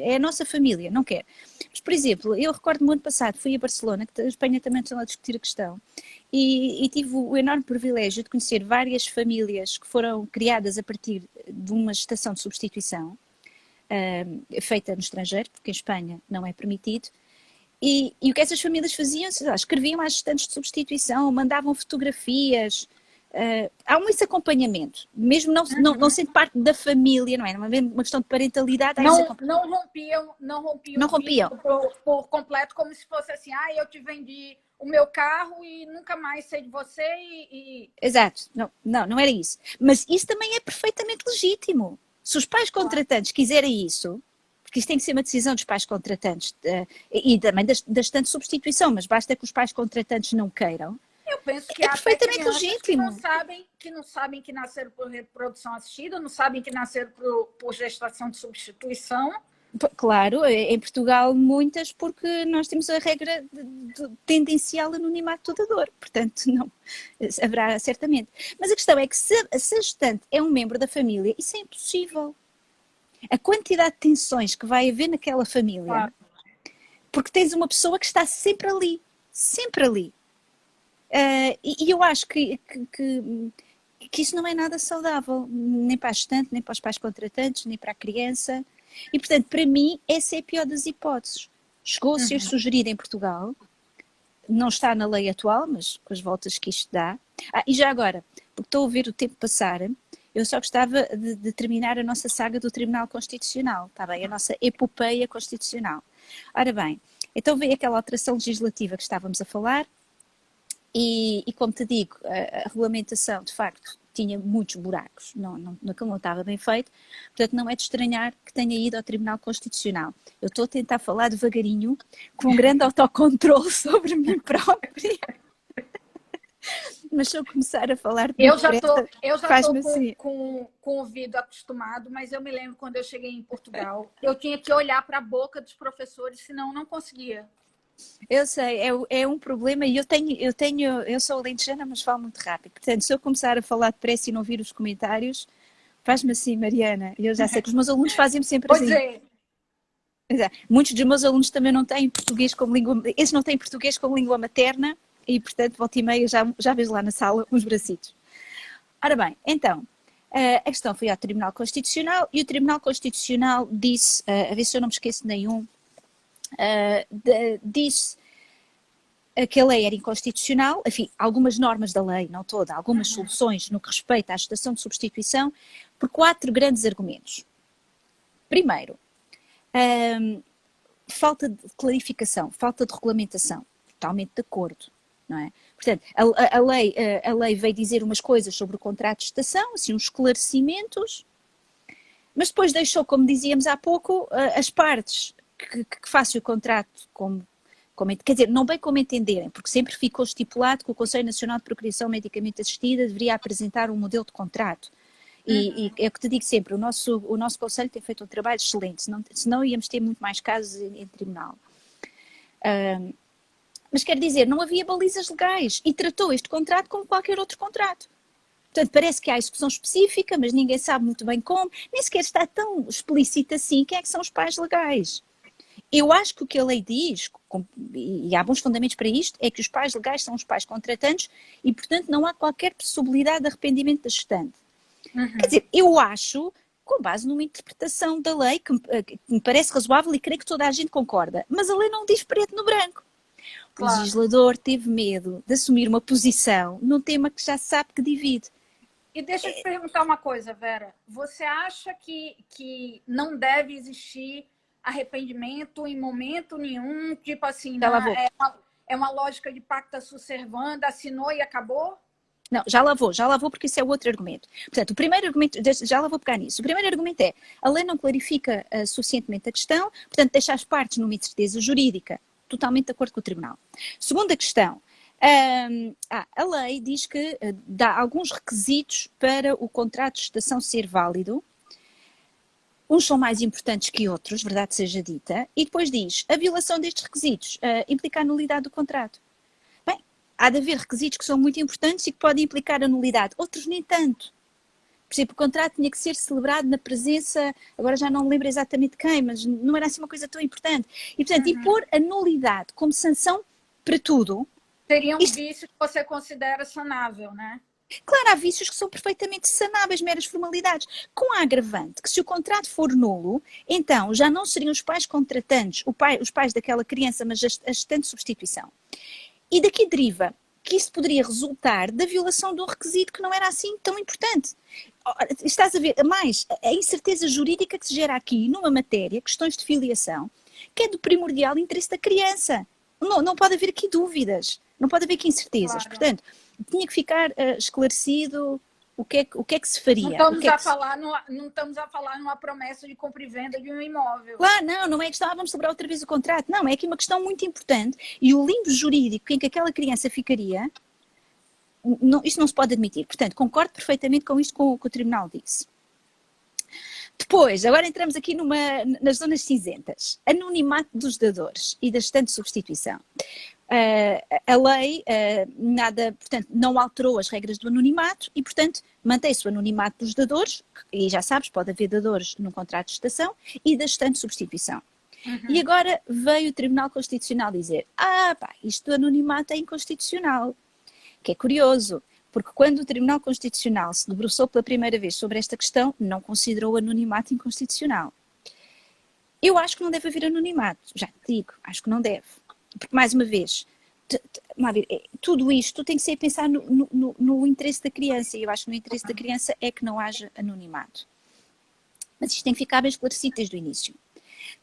é a nossa família, não quer. Mas, por exemplo, eu recordo-me ano passado, fui a Barcelona, que a Espanha também estão a discutir a questão, e tive o enorme privilégio de conhecer várias famílias que foram criadas a partir de uma gestação de substituição, feita no estrangeiro, porque em Espanha não é permitido, e o que essas famílias faziam, escreviam às gestantes de substituição, mandavam fotografias, há esse acompanhamento, mesmo não sendo parte da família, não é? Não é uma questão de parentalidade. Não rompiam por completo, como se fosse assim, eu te vendi o meu carro e nunca mais sei de você Exato, não era isso. Mas isso também é perfeitamente legítimo. Se os pais contratantes quiserem isso, porque isso tem que ser uma decisão dos pais contratantes e também da gestante de substituição, mas basta que os pais contratantes não queiram. Eu penso que é perfeitamente legítimo. Que não sabem que nasceram por reprodução assistida, não sabem que nasceram por gestação de substituição. Claro, em Portugal muitas, porque nós temos a regra de tendencial anonimato do dador, portanto não, haverá certamente. Mas a questão é que se a gestante é um membro da família, isso é impossível. A quantidade de tensões que vai haver naquela família, claro, porque tens uma pessoa que está sempre ali, sempre ali. E eu acho que isso não é nada saudável, nem para a gestante, nem para os pais contratantes, nem para a criança. E, portanto, para mim, essa é a pior das hipóteses. Chegou a ser sugerido em Portugal, não está na lei atual, mas com as voltas que isto dá. E já agora, porque estou a ver o tempo passar, eu só gostava de terminar a nossa saga do Tribunal Constitucional, está bem? A nossa epopeia constitucional. Ora bem, então veio aquela alteração legislativa que estávamos a falar, e como te digo, a regulamentação, de facto, tinha muitos buracos, aquilo não estava bem feito, portanto não é de estranhar que tenha ido ao Tribunal Constitucional. Eu estou a tentar falar devagarinho, com um grande autocontrole sobre mim própria, mas se eu começar a falar de eu já estou assim. com o ouvido acostumado, mas eu me lembro quando eu cheguei em Portugal, eu tinha que olhar para a boca dos professores, senão eu não conseguia. Eu sei, é um problema e eu sou alentejana, mas falo muito rápido. Portanto, se eu começar a falar depressa e não ouvir os comentários, faz-me assim, Mariana. Eu já sei que os meus alunos fazem-me sempre pois assim. É. Muitos dos meus alunos também não têm português como língua, eles não têm português como língua materna e, portanto, volta e meia já vejo lá na sala uns bracitos. Ora bem, então, a questão foi ao Tribunal Constitucional e o Tribunal Constitucional disse, a ver se eu não me esqueço de nenhum, disse que a lei era inconstitucional, enfim, algumas normas da lei, não toda, algumas soluções no que respeita à gestação de substituição, por 4 grandes argumentos. Primeiro, falta de clarificação, falta de regulamentação, totalmente de acordo, não é? Portanto, a lei veio dizer umas coisas sobre o contrato de gestação, assim, uns esclarecimentos, mas depois deixou, como dizíamos há pouco, as partes que façam o contrato quer dizer, não bem como entenderem, porque sempre ficou estipulado que o Conselho Nacional de Procriação Medicamente Assistida deveria apresentar um modelo de contrato. E é o que te digo sempre, o nosso conselho tem feito um trabalho excelente, senão íamos ter muito mais casos em tribunal. Mas quer dizer, não havia balizas legais e tratou este contrato como qualquer outro contrato. Portanto, parece que há execução específica, mas ninguém sabe muito bem como, nem sequer está tão explícito assim quem é que são os pais legais. Eu acho que o que a lei diz, e há bons fundamentos para isto, é que os pais legais são os pais contratantes e, portanto, não há qualquer possibilidade de arrependimento da gestante. Quer dizer, eu acho, com base numa interpretação da lei, que me parece razoável e creio que toda a gente concorda, mas a lei não diz preto no branco. O legislador teve medo de assumir uma posição num tema que já sabe que divide. E deixa eu te perguntar uma coisa, Vera. Você acha que não deve existir arrependimento em momento nenhum? Tipo assim, é uma lógica de pacta sunt servanda, assinou e acabou? Não, já lá vou porque isso é o outro argumento. Portanto, o primeiro argumento, já lá vou pegar nisso. O primeiro argumento é, a lei não clarifica suficientemente a questão, portanto deixa as partes numa incerteza jurídica, totalmente de acordo com o tribunal. Segunda questão, a lei diz que dá alguns requisitos para o contrato de gestação ser válido. Uns são mais importantes que outros, verdade seja dita, e depois diz, a violação destes requisitos implica a nulidade do contrato. Bem, há de haver requisitos que são muito importantes e que podem implicar a nulidade, outros nem tanto. Por exemplo, o contrato tinha que ser celebrado na presença, agora já não me lembro exatamente quem, mas não era assim uma coisa tão importante. E, portanto, impor a nulidade como sanção para tudo... Seria um vício que você considera sanável, né? Claro, há vícios que são perfeitamente sanáveis, meras formalidades. Com a agravante que se o contrato for nulo, então já não seriam os pais contratantes, os pais daquela criança, mas a gestante de substituição. E daqui deriva que isso poderia resultar da violação de um requisito que não era assim tão importante. Estás a ver, mais, a incerteza jurídica que se gera aqui numa matéria, questões de filiação, que é do primordial interesse da criança. Não pode haver aqui dúvidas, não pode haver aqui incertezas. Claro. Portanto, tinha que ficar esclarecido o que é que se faria. Não estamos a falar numa promessa de compra e venda de um imóvel. Claro, não é questão, vamos celebrar outra vez o contrato. Não, é aqui uma questão muito importante e o limbo jurídico em que aquela criança ficaria, isto não se pode admitir. Portanto, concordo perfeitamente com isto que o Tribunal disse. Depois, agora entramos aqui nas zonas cinzentas. Anonimato dos dadores e da gestante de substituição. A lei portanto, não alterou as regras do anonimato e, portanto, mantém-se o anonimato dos dadores, e já sabes, pode haver dadores num contrato de gestação, e da gestante de substituição. E agora veio o Tribunal Constitucional dizer, isto do anonimato é inconstitucional, que é curioso, porque quando o Tribunal Constitucional se debruçou pela primeira vez sobre esta questão, não considerou o anonimato inconstitucional. Eu acho que não deve haver anonimato, já te digo, acho que não deve. Porque, mais uma vez, tudo isto tem que ser pensar no interesse da criança, e eu acho que no interesse da criança é que não haja anonimato. Mas isto tem que ficar bem esclarecido desde o início.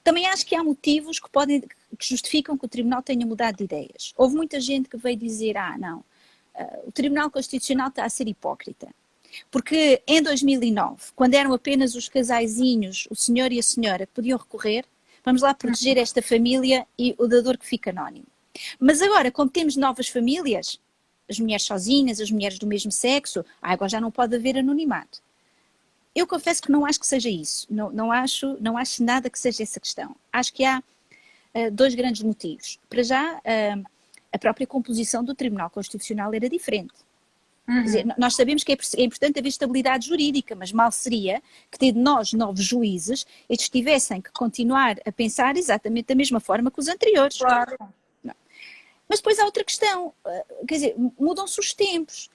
Também acho que há motivos que justificam que o Tribunal tenha mudado de ideias. Houve muita gente que veio dizer, o Tribunal Constitucional está a ser hipócrita. Porque em 2009, quando eram apenas os casaizinhos, o senhor e a senhora, que podiam recorrer, vamos lá proteger esta família e o dador que fica anónimo. Mas agora, como temos novas famílias, as mulheres sozinhas, as mulheres do mesmo sexo, agora já não pode haver anonimato. Eu confesso que não acho que seja isso. Não acho nada que seja essa questão. Acho que há dois grandes motivos. Para já, a própria composição do Tribunal Constitucional era diferente. Quer dizer, nós sabemos que é importante haver estabilidade jurídica, mas mal seria que, tendo nós novos juízes, eles tivessem que continuar a pensar exatamente da mesma forma que os anteriores. Claro. Não. Mas depois há outra questão, quer dizer, mudam-se os tempos.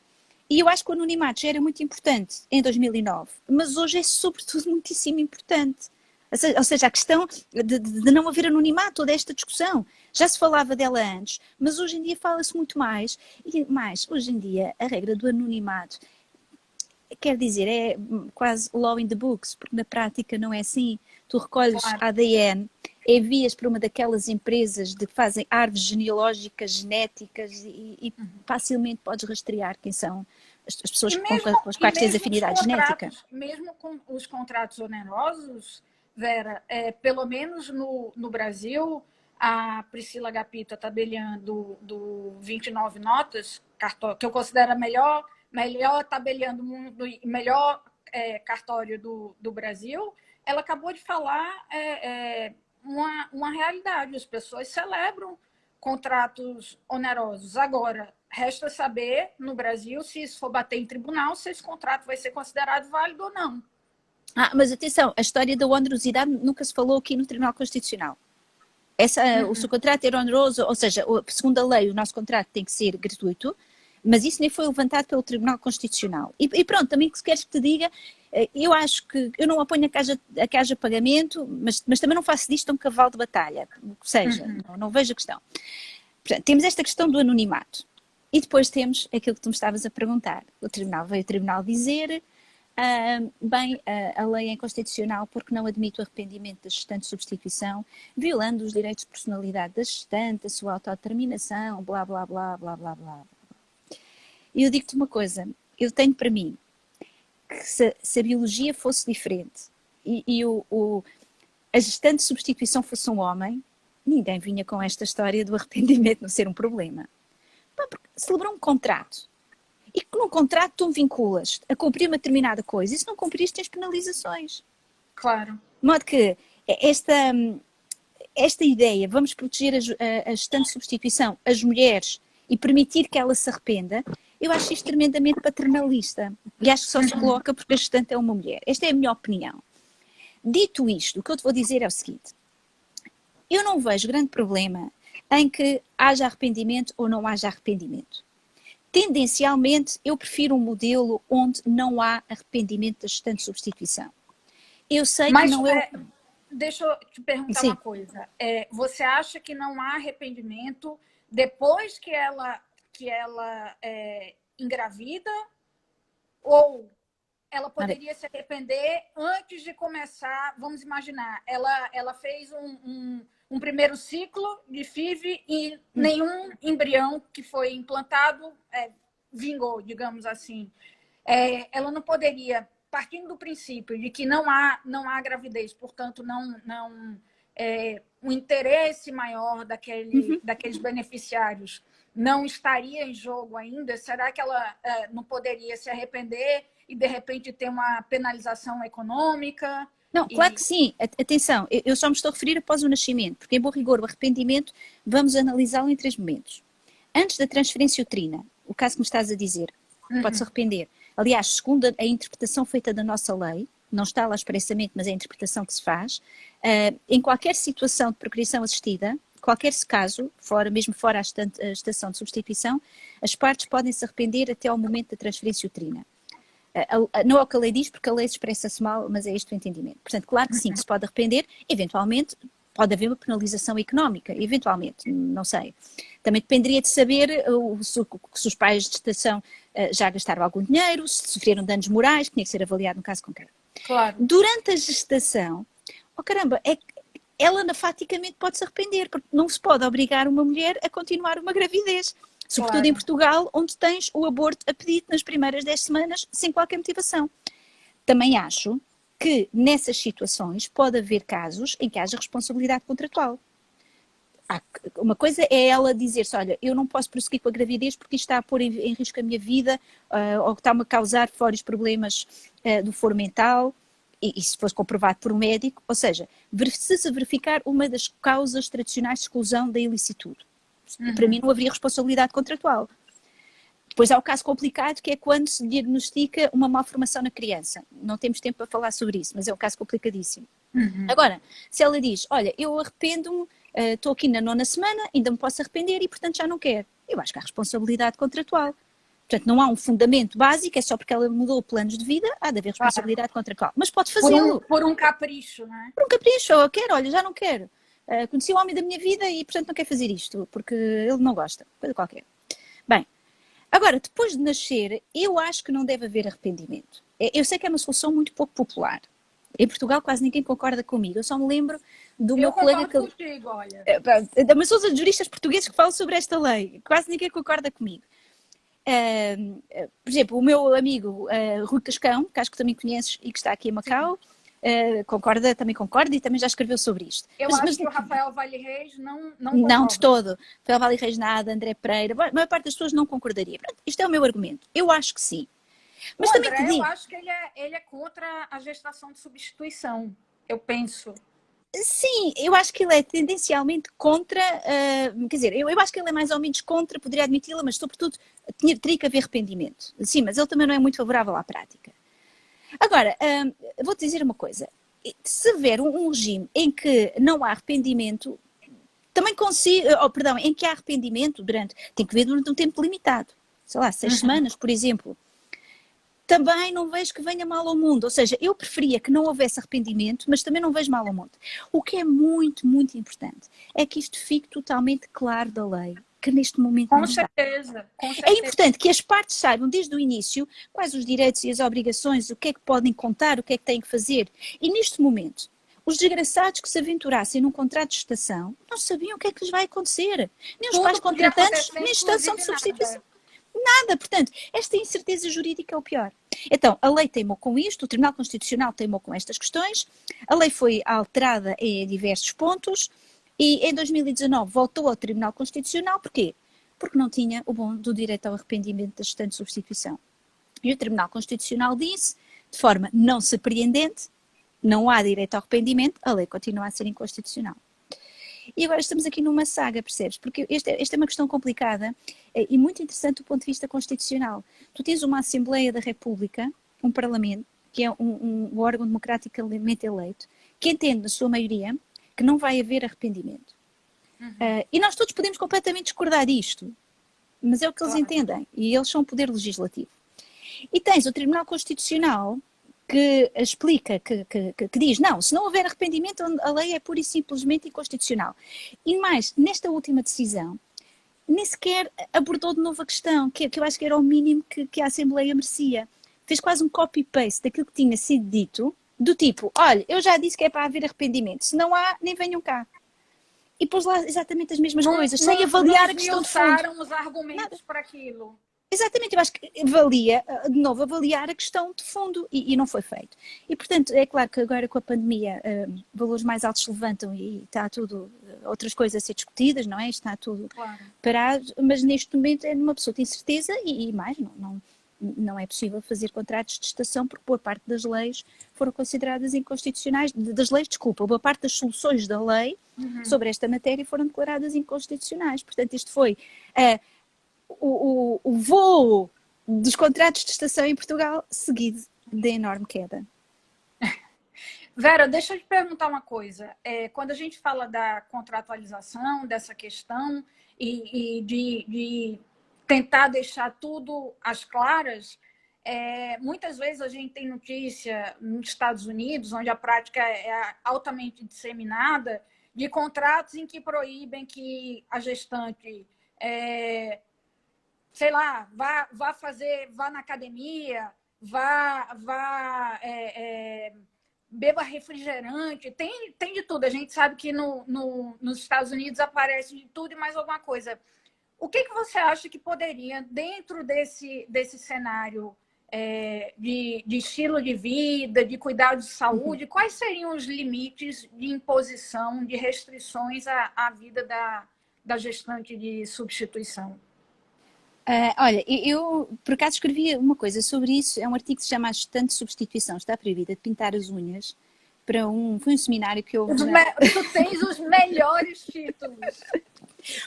E eu acho que o anonimato já era muito importante em 2009, mas hoje é sobretudo muitíssimo importante. Ou seja, a questão de não haver anonimato, toda esta discussão. Já se falava dela antes, mas hoje em dia fala-se muito mais. E mais, hoje em dia, a regra do anonimato, quer dizer, é quase law in the books, porque na prática não é assim. Tu recolhes ADN, envias para uma daquelas empresas que fazem árvores genealógicas, genéticas, e facilmente podes rastrear quem são as pessoas com as quais tens afinidade genética. Mesmo com os contratos onerosos, Vera, pelo menos no Brasil, a Priscila Gapita tabeliando do 29 notas, que eu considero a melhor tabeliando mundo, melhor cartório do Brasil, ela acabou de falar uma realidade. As pessoas celebram contratos onerosos. Agora, resta saber, no Brasil, se isso for bater em tribunal, se esse contrato vai ser considerado válido ou não. Mas atenção, a história da onerosidade nunca se falou aqui no Tribunal Constitucional. O seu contrato era oneroso, ou seja, segundo a lei, o nosso contrato tem que ser gratuito, mas isso nem foi levantado pelo Tribunal Constitucional. E pronto, também que queres que te diga, eu acho que eu não apoio a que haja pagamento, mas também não faço disto um cavalo de batalha, o que seja, não vejo a questão. Portanto, temos esta questão do anonimato. E depois temos aquilo que tu me estavas a perguntar. Veio o Tribunal dizer, a lei é inconstitucional porque não admite o arrependimento da gestante de substituição, violando os direitos de personalidade da gestante, a sua autodeterminação, blá, blá, blá, blá, blá, blá. E eu digo-te uma coisa, eu tenho para mim que se a biologia fosse diferente e a gestante de substituição fosse um homem, ninguém vinha com esta história do arrependimento não ser um problema. Porque celebrou um contrato e que num contrato tu me vinculas a cumprir uma determinada coisa e se não cumprires tens penalizações. Claro. De modo que esta ideia, vamos proteger a gestante de substituição, as mulheres, e permitir que ela se arrependa, eu acho isto tremendamente paternalista. E acho que só se coloca porque a gestante é uma mulher. Esta é a minha opinião. Dito isto, o que eu te vou dizer é o seguinte. Eu não vejo grande problema em que haja arrependimento ou não haja arrependimento. Tendencialmente, eu prefiro um modelo onde não há arrependimento da gestante de substituição. Eu sei que não é... Deixa eu te perguntar uma coisa. Você acha que não há arrependimento depois que ela engravida? Ou ela poderia se arrepender antes de começar? Vamos imaginar, ela fez um primeiro ciclo de FIV e nenhum embrião que foi implantado vingou, digamos assim. Ela não poderia, partindo do princípio de que não há gravidez, portanto, o interesse maior daqueles beneficiários não estaria em jogo ainda? Será que ela não poderia se arrepender e, de repente, ter uma penalização econômica? Não, claro que sim. Atenção, eu só me estou a referir após o nascimento, porque, em bom rigor, o arrependimento, vamos analisá-lo em 3 momentos. Antes da transferência uterina, o caso que me estás a dizer, pode-se arrepender. Aliás, segundo a interpretação feita da nossa lei, não está lá expressamente, mas é a interpretação que se faz, em qualquer situação de procriação assistida, qualquer caso, mesmo fora a gestação de substituição, as partes podem se arrepender até ao momento da transferência uterina. Não é o que a lei diz, porque a lei expressa-se mal, mas é este o entendimento. Portanto, claro que sim, que se pode arrepender, eventualmente pode haver uma penalização económica, eventualmente, não sei. Também dependeria de saber se os pais de gestação já gastaram algum dinheiro, se sofreram danos morais, que tinha que ser avaliado no caso concreto. Claro. Durante a gestação, ela anafaticamente pode se arrepender, porque não se pode obrigar uma mulher a continuar uma gravidez. Sobretudo em Portugal, onde tens o aborto a pedido nas primeiras 10 semanas, sem qualquer motivação. Também acho que nessas situações pode haver casos em que haja responsabilidade contratual. Uma coisa é ela dizer-se, olha, eu não posso prosseguir com a gravidez porque isto está a pôr em risco a minha vida, ou que está-me a causar vários problemas do foro mental, e se fosse comprovado por um médico, ou seja, se verificar uma das causas tradicionais de exclusão da ilicitude. Para mim não haveria responsabilidade contratual. Depois há o caso complicado, que é quando se diagnostica uma malformação na criança. Não temos tempo para falar sobre isso, mas é um caso complicadíssimo. Agora, se ela diz, olha, eu arrependo-me, estou aqui na 9ª semana, ainda me posso arrepender e, portanto, já não quero. Eu acho que há responsabilidade contratual. Portanto, não há um fundamento básico, é só porque ela mudou planos de vida, há de haver responsabilidade contratual. Mas pode fazê-lo. Por um capricho, não é? Por um capricho, eu quero, olha, já não quero. Conheci o homem da minha vida e, portanto, não quero fazer isto, porque ele não gosta, coisa qualquer. Bem, agora, depois de nascer, eu acho que não deve haver arrependimento. Eu sei que é uma solução muito pouco popular. Em Portugal quase ninguém concorda comigo. Eu só me lembro do meu colega... Eu concordo contigo, olha. Mas são os juristas portugueses que falam sobre esta lei. Quase ninguém concorda comigo. Por exemplo, o meu amigo Rui Cascão, que acho que também conheces e que está aqui em Macau, também concorda e também já escreveu sobre isto. Mas que o Rafael Vale Reis não Não, de todo. Rafael Vale Reis nada, André Pereira, a maior parte das pessoas não concordaria. Pronto, isto é o meu argumento. Eu acho que sim. Mas O também te André, eu digo, acho que ele é contra a gestação de substituição, eu penso. sim, eu acho que ele é tendencialmente contra, quer dizer, eu acho que ele é mais ou menos contra, poderia admiti-la, mas sobretudo teria que haver arrependimento. Sim, mas ele também não é muito favorável à prática. Agora, vou-te dizer uma coisa. Se houver um regime em que não há arrependimento, também consigo, perdão, em que há arrependimento tem que haver durante um tempo limitado. Sei lá, 6 semanas, por exemplo. Também não vejo que venha mal ao mundo. Ou seja, eu preferia que não houvesse arrependimento, mas também não vejo mal ao mundo. O que é muito, muito importante é que isto fique totalmente claro da lei, que neste momento não Com está. certeza, com É certeza. importante que as partes saibam desde o início quais os direitos e as obrigações, o que é que podem contar, o que é que têm que fazer. E neste momento, os desgraçados que se aventurassem num contrato de estação não sabiam o que é que lhes vai acontecer. Nem os pais Tudo podia contratantes, acontecer, nem estação de inclusive substituição. nada. Nada. Portanto, esta incerteza jurídica é o pior. Então, a lei teimou com isto, o Tribunal Constitucional teimou com estas questões, a lei foi alterada em diversos pontos e em 2019 voltou ao Tribunal Constitucional. Porquê? Porque não tinha o bom do direito ao arrependimento da gestante de substituição. E o Tribunal Constitucional disse, de forma não surpreendente, não há direito ao arrependimento, a lei continua a ser inconstitucional. E agora estamos aqui numa saga, percebes? Porque esta é uma questão complicada e muito interessante do ponto de vista constitucional. Tu tens uma Assembleia da República, um Parlamento, que é um órgão democraticamente eleito, que entende, na sua maioria, que não vai haver arrependimento. E nós todos podemos completamente discordar disto, mas é o que eles entendem, e eles são o poder legislativo. E tens o Tribunal Constitucional que explica, que diz, não, se não houver arrependimento, a lei é pura e simplesmente inconstitucional. E mais, nesta última decisão, nem sequer abordou de novo a questão, que eu acho que era o mínimo que a Assembleia merecia. Fez quase um copy-paste daquilo que tinha sido dito, do tipo, olha, eu já disse que é para haver arrependimento, se não há, nem venham cá. E pôs lá exatamente as mesmas coisas, sem avaliar a questão de fundo. Não os argumentos para aquilo. Exatamente, eu acho que valia, de novo, avaliar a questão de fundo e não foi feito. E, portanto, é claro que agora com a pandemia valores mais altos se levantam e está tudo, outras coisas a ser discutidas, não é? Está tudo parado, mas neste momento é numa absoluta incerteza e mais, não é possível fazer contratos de estação porque boa parte das leis foram consideradas inconstitucionais, boa parte das soluções da lei sobre esta matéria foram declaradas inconstitucionais. Portanto, isto foi o voo dos contratos de estação em Portugal, seguido de enorme queda. Vera, deixa eu te perguntar uma coisa. Quando a gente fala da contratualização, dessa questão, e de tentar deixar tudo às claras, muitas vezes a gente tem notícia nos Estados Unidos, onde a prática é altamente disseminada, de contratos em que proíbem que a gestante sei lá, vá na academia, beba refrigerante, tem de tudo. A gente sabe que nos Estados Unidos aparece de tudo e mais alguma coisa. O que você acha que poderia, dentro desse cenário de estilo de vida, de cuidado de saúde, quais seriam os limites de imposição, de restrições à vida da gestante de substituição? Olha, eu por acaso escrevi uma coisa sobre isso, é um artigo que se chama A Gestante de Substituição está proibida de pintar as unhas, foi um seminário que houve Tu tens os melhores títulos.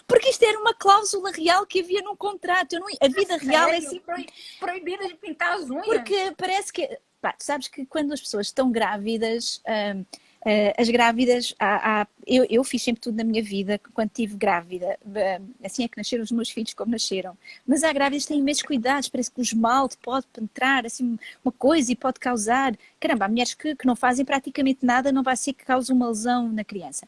Porque isto era uma cláusula real que havia num contrato. A vida real é assim. Proibida de pintar as unhas? Porque parece que... Pá, tu sabes que quando as pessoas estão grávidas... as grávidas, eu fiz sempre tudo na minha vida quando estive grávida, assim é que nasceram os meus filhos como nasceram, mas há grávidas que têm imensos cuidados, parece que o esmalte pode penetrar assim uma coisa e pode causar, caramba, há mulheres que não fazem praticamente nada, não vai ser que cause uma lesão na criança.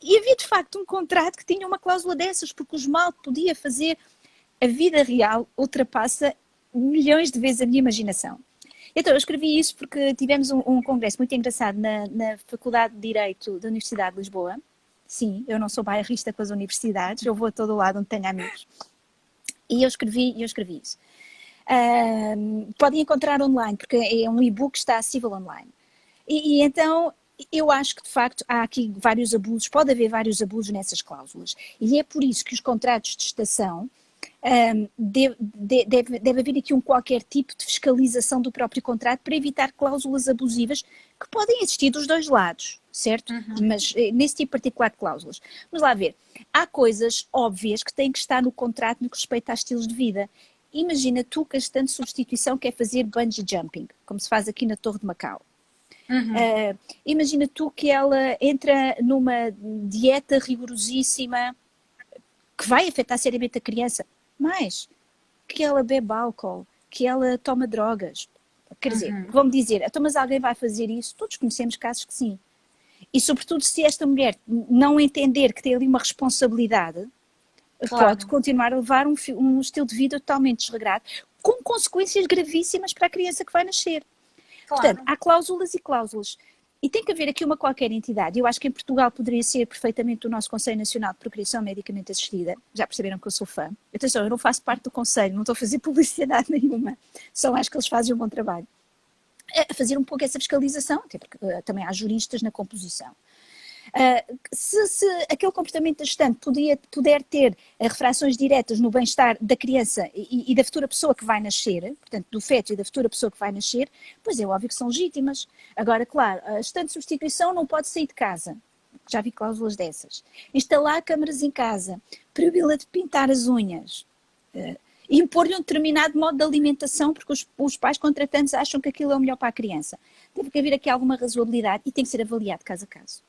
E havia de facto um contrato que tinha uma cláusula dessas, porque o esmalte podia fazer, a vida real ultrapassa milhões de vezes a minha imaginação. Então, eu escrevi isso porque tivemos um congresso muito engraçado na Faculdade de Direito da Universidade de Lisboa. Sim, eu não sou bairrista com as universidades, eu vou a todo lado onde tenho amigos. E eu escrevi isso. Podem encontrar online, porque é um e-book que está acessível online. E então, eu acho que de facto há aqui vários abusos, pode haver vários abusos nessas cláusulas. E é por isso que os contratos de estação deve haver aqui qualquer tipo de fiscalização do próprio contrato para evitar cláusulas abusivas que podem existir dos dois lados, certo? Mas nesse tipo particular de cláusulas. Vamos lá ver. Há coisas óbvias que têm que estar no contrato no que respeita a estilos de vida. Imagina tu que a estante de substituição quer fazer bungee jumping, como se faz aqui na Torre de Macau. Imagina tu que ela entra numa dieta rigorosíssima que vai afetar seriamente a criança, mas que ela bebe álcool, que ela toma drogas. Quer dizer, vamos dizer, então, mas alguém vai fazer isso? Todos conhecemos casos que sim. E sobretudo se esta mulher não entender que tem ali uma responsabilidade, pode continuar a levar um estilo de vida totalmente desregrado, com consequências gravíssimas para a criança que vai nascer. Portanto, há cláusulas e cláusulas. E tem que haver aqui uma qualquer entidade. Eu acho que em Portugal poderia ser perfeitamente o nosso Conselho Nacional de Procriação Medicamente Assistida. Já perceberam que eu sou fã. Atenção, eu não faço parte do Conselho, não estou a fazer publicidade nenhuma. Só acho que eles fazem um bom trabalho. A fazer um pouco essa fiscalização, até porque também há juristas na composição. Se aquele comportamento da gestante puder ter refrações diretas no bem-estar da criança e da futura pessoa que vai nascer, portanto do feto e da futura pessoa que vai nascer, pois é óbvio que são legítimas. Agora, claro, a gestante de substituição não pode sair de casa, já vi cláusulas dessas. Instalar câmaras em casa, proibi-la de pintar as unhas, impor-lhe um determinado modo de alimentação porque os pais contratantes acham que aquilo é o melhor para a criança. Tem que haver aqui alguma razoabilidade e tem que ser avaliado caso a caso.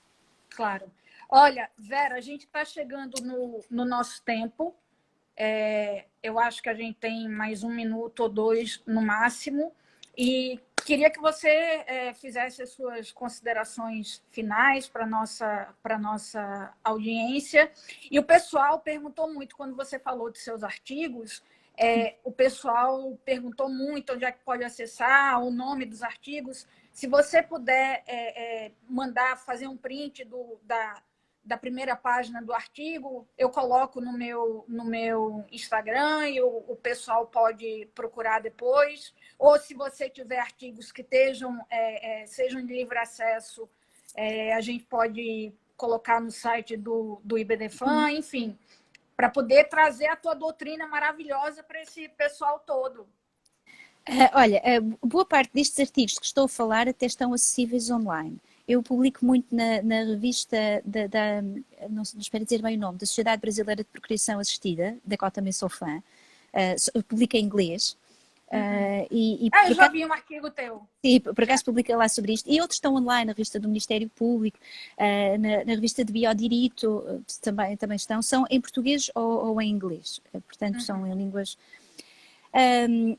Claro. Olha, Vera, a gente está chegando no nosso tempo. Eu acho que a gente tem mais 1 minuto ou 2 no máximo. E queria que você fizesse as suas considerações finais para a nossa audiência. E o pessoal perguntou muito, quando você falou de seus artigos, o pessoal perguntou muito onde é que pode acessar, o nome dos artigos. Se você puder mandar fazer um print da primeira página do artigo, eu coloco no meu Instagram e o pessoal pode procurar depois. Ou se você tiver artigos que sejam de livre acesso, a gente pode colocar no site do IBDFAN, enfim, para poder trazer a tua doutrina maravilhosa para esse pessoal todo. Olha, boa parte destes artigos que estou a falar até estão acessíveis online. Eu publico muito na revista não espero dizer bem o nome, da Sociedade Brasileira de Procriação Assistida, da qual também sou fã. Publico em inglês. Eu já vi um artigo teu. Sim, por acaso publica lá sobre isto. E outros estão online, na revista do Ministério Público, na revista de Biodireito também estão. São em português ou em inglês. Portanto, são em línguas...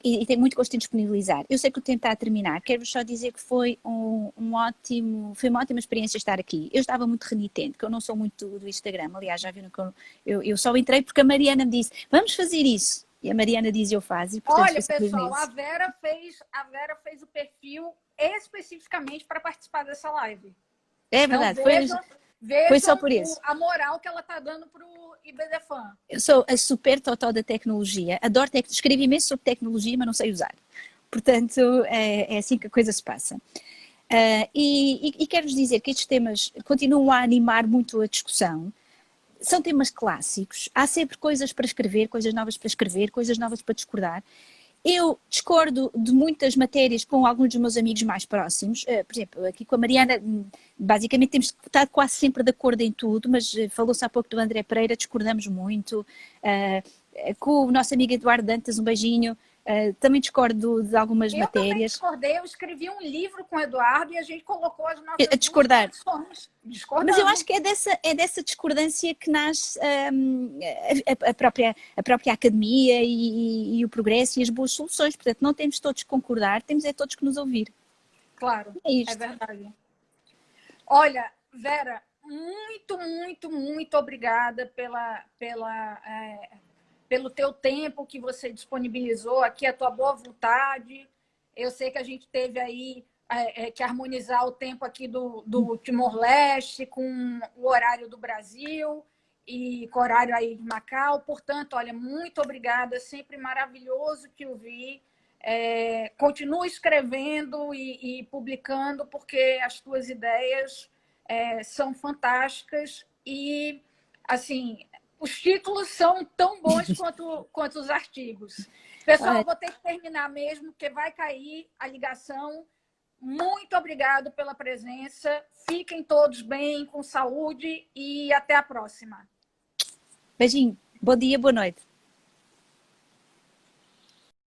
e tenho muito gosto em disponibilizar. Eu sei que o tempo está a terminar, quero-vos só dizer que foi uma ótima experiência estar aqui. Eu estava muito renitente, que eu não sou muito do Instagram, aliás, já viram que eu só entrei porque a Mariana me disse, vamos fazer isso. E a Mariana diz eu faço. E, portanto, olha, pessoal, a Vera fez o perfil especificamente para participar dessa live. É verdade, então, vejam foi só por isso. A moral que ela está dando para o IBDFAN. Eu sou a super totó da tecnologia. Adoro escrevo imenso sobre tecnologia, mas não sei usar. Portanto, é assim que a coisa se passa. E quero-vos dizer que estes temas continuam a animar muito a discussão. São temas clássicos. Há sempre coisas para escrever, coisas novas para escrever, coisas novas para discordar. Eu discordo de muitas matérias com alguns dos meus amigos mais próximos. Por exemplo, aqui com a Mariana, basicamente temos estado quase sempre de acordo em tudo, mas falou-se há pouco do André Pereira, discordamos muito. Com o nosso amigo Eduardo Dantas, um beijinho, também discordo de algumas matérias. Eu também discordei, eu escrevi um livro com o Eduardo e a gente colocou as nossas a discordar. Discordamos. Mas eu acho que é dessa discordância que nasce a própria academia e o progresso e as boas soluções. Portanto, não temos todos que concordar, temos todos que nos ouvir. Claro, é verdade. Olha, Vera, muito, muito, muito obrigada pelo teu tempo que você disponibilizou aqui, a tua boa vontade. Eu sei que a gente teve aí que harmonizar o tempo aqui do Timor-Leste com o horário do Brasil e com o horário aí de Macau. Portanto, olha, muito obrigada, sempre maravilhoso te ouvir. Continua escrevendo e publicando, porque as tuas ideias são fantásticas e, assim, os títulos são tão bons quanto os artigos. Pessoal, eu vou ter que terminar mesmo, porque vai cair a ligação. Muito obrigado pela presença. Fiquem todos bem, com saúde e até a próxima. Beijinho. Bom dia, boa noite.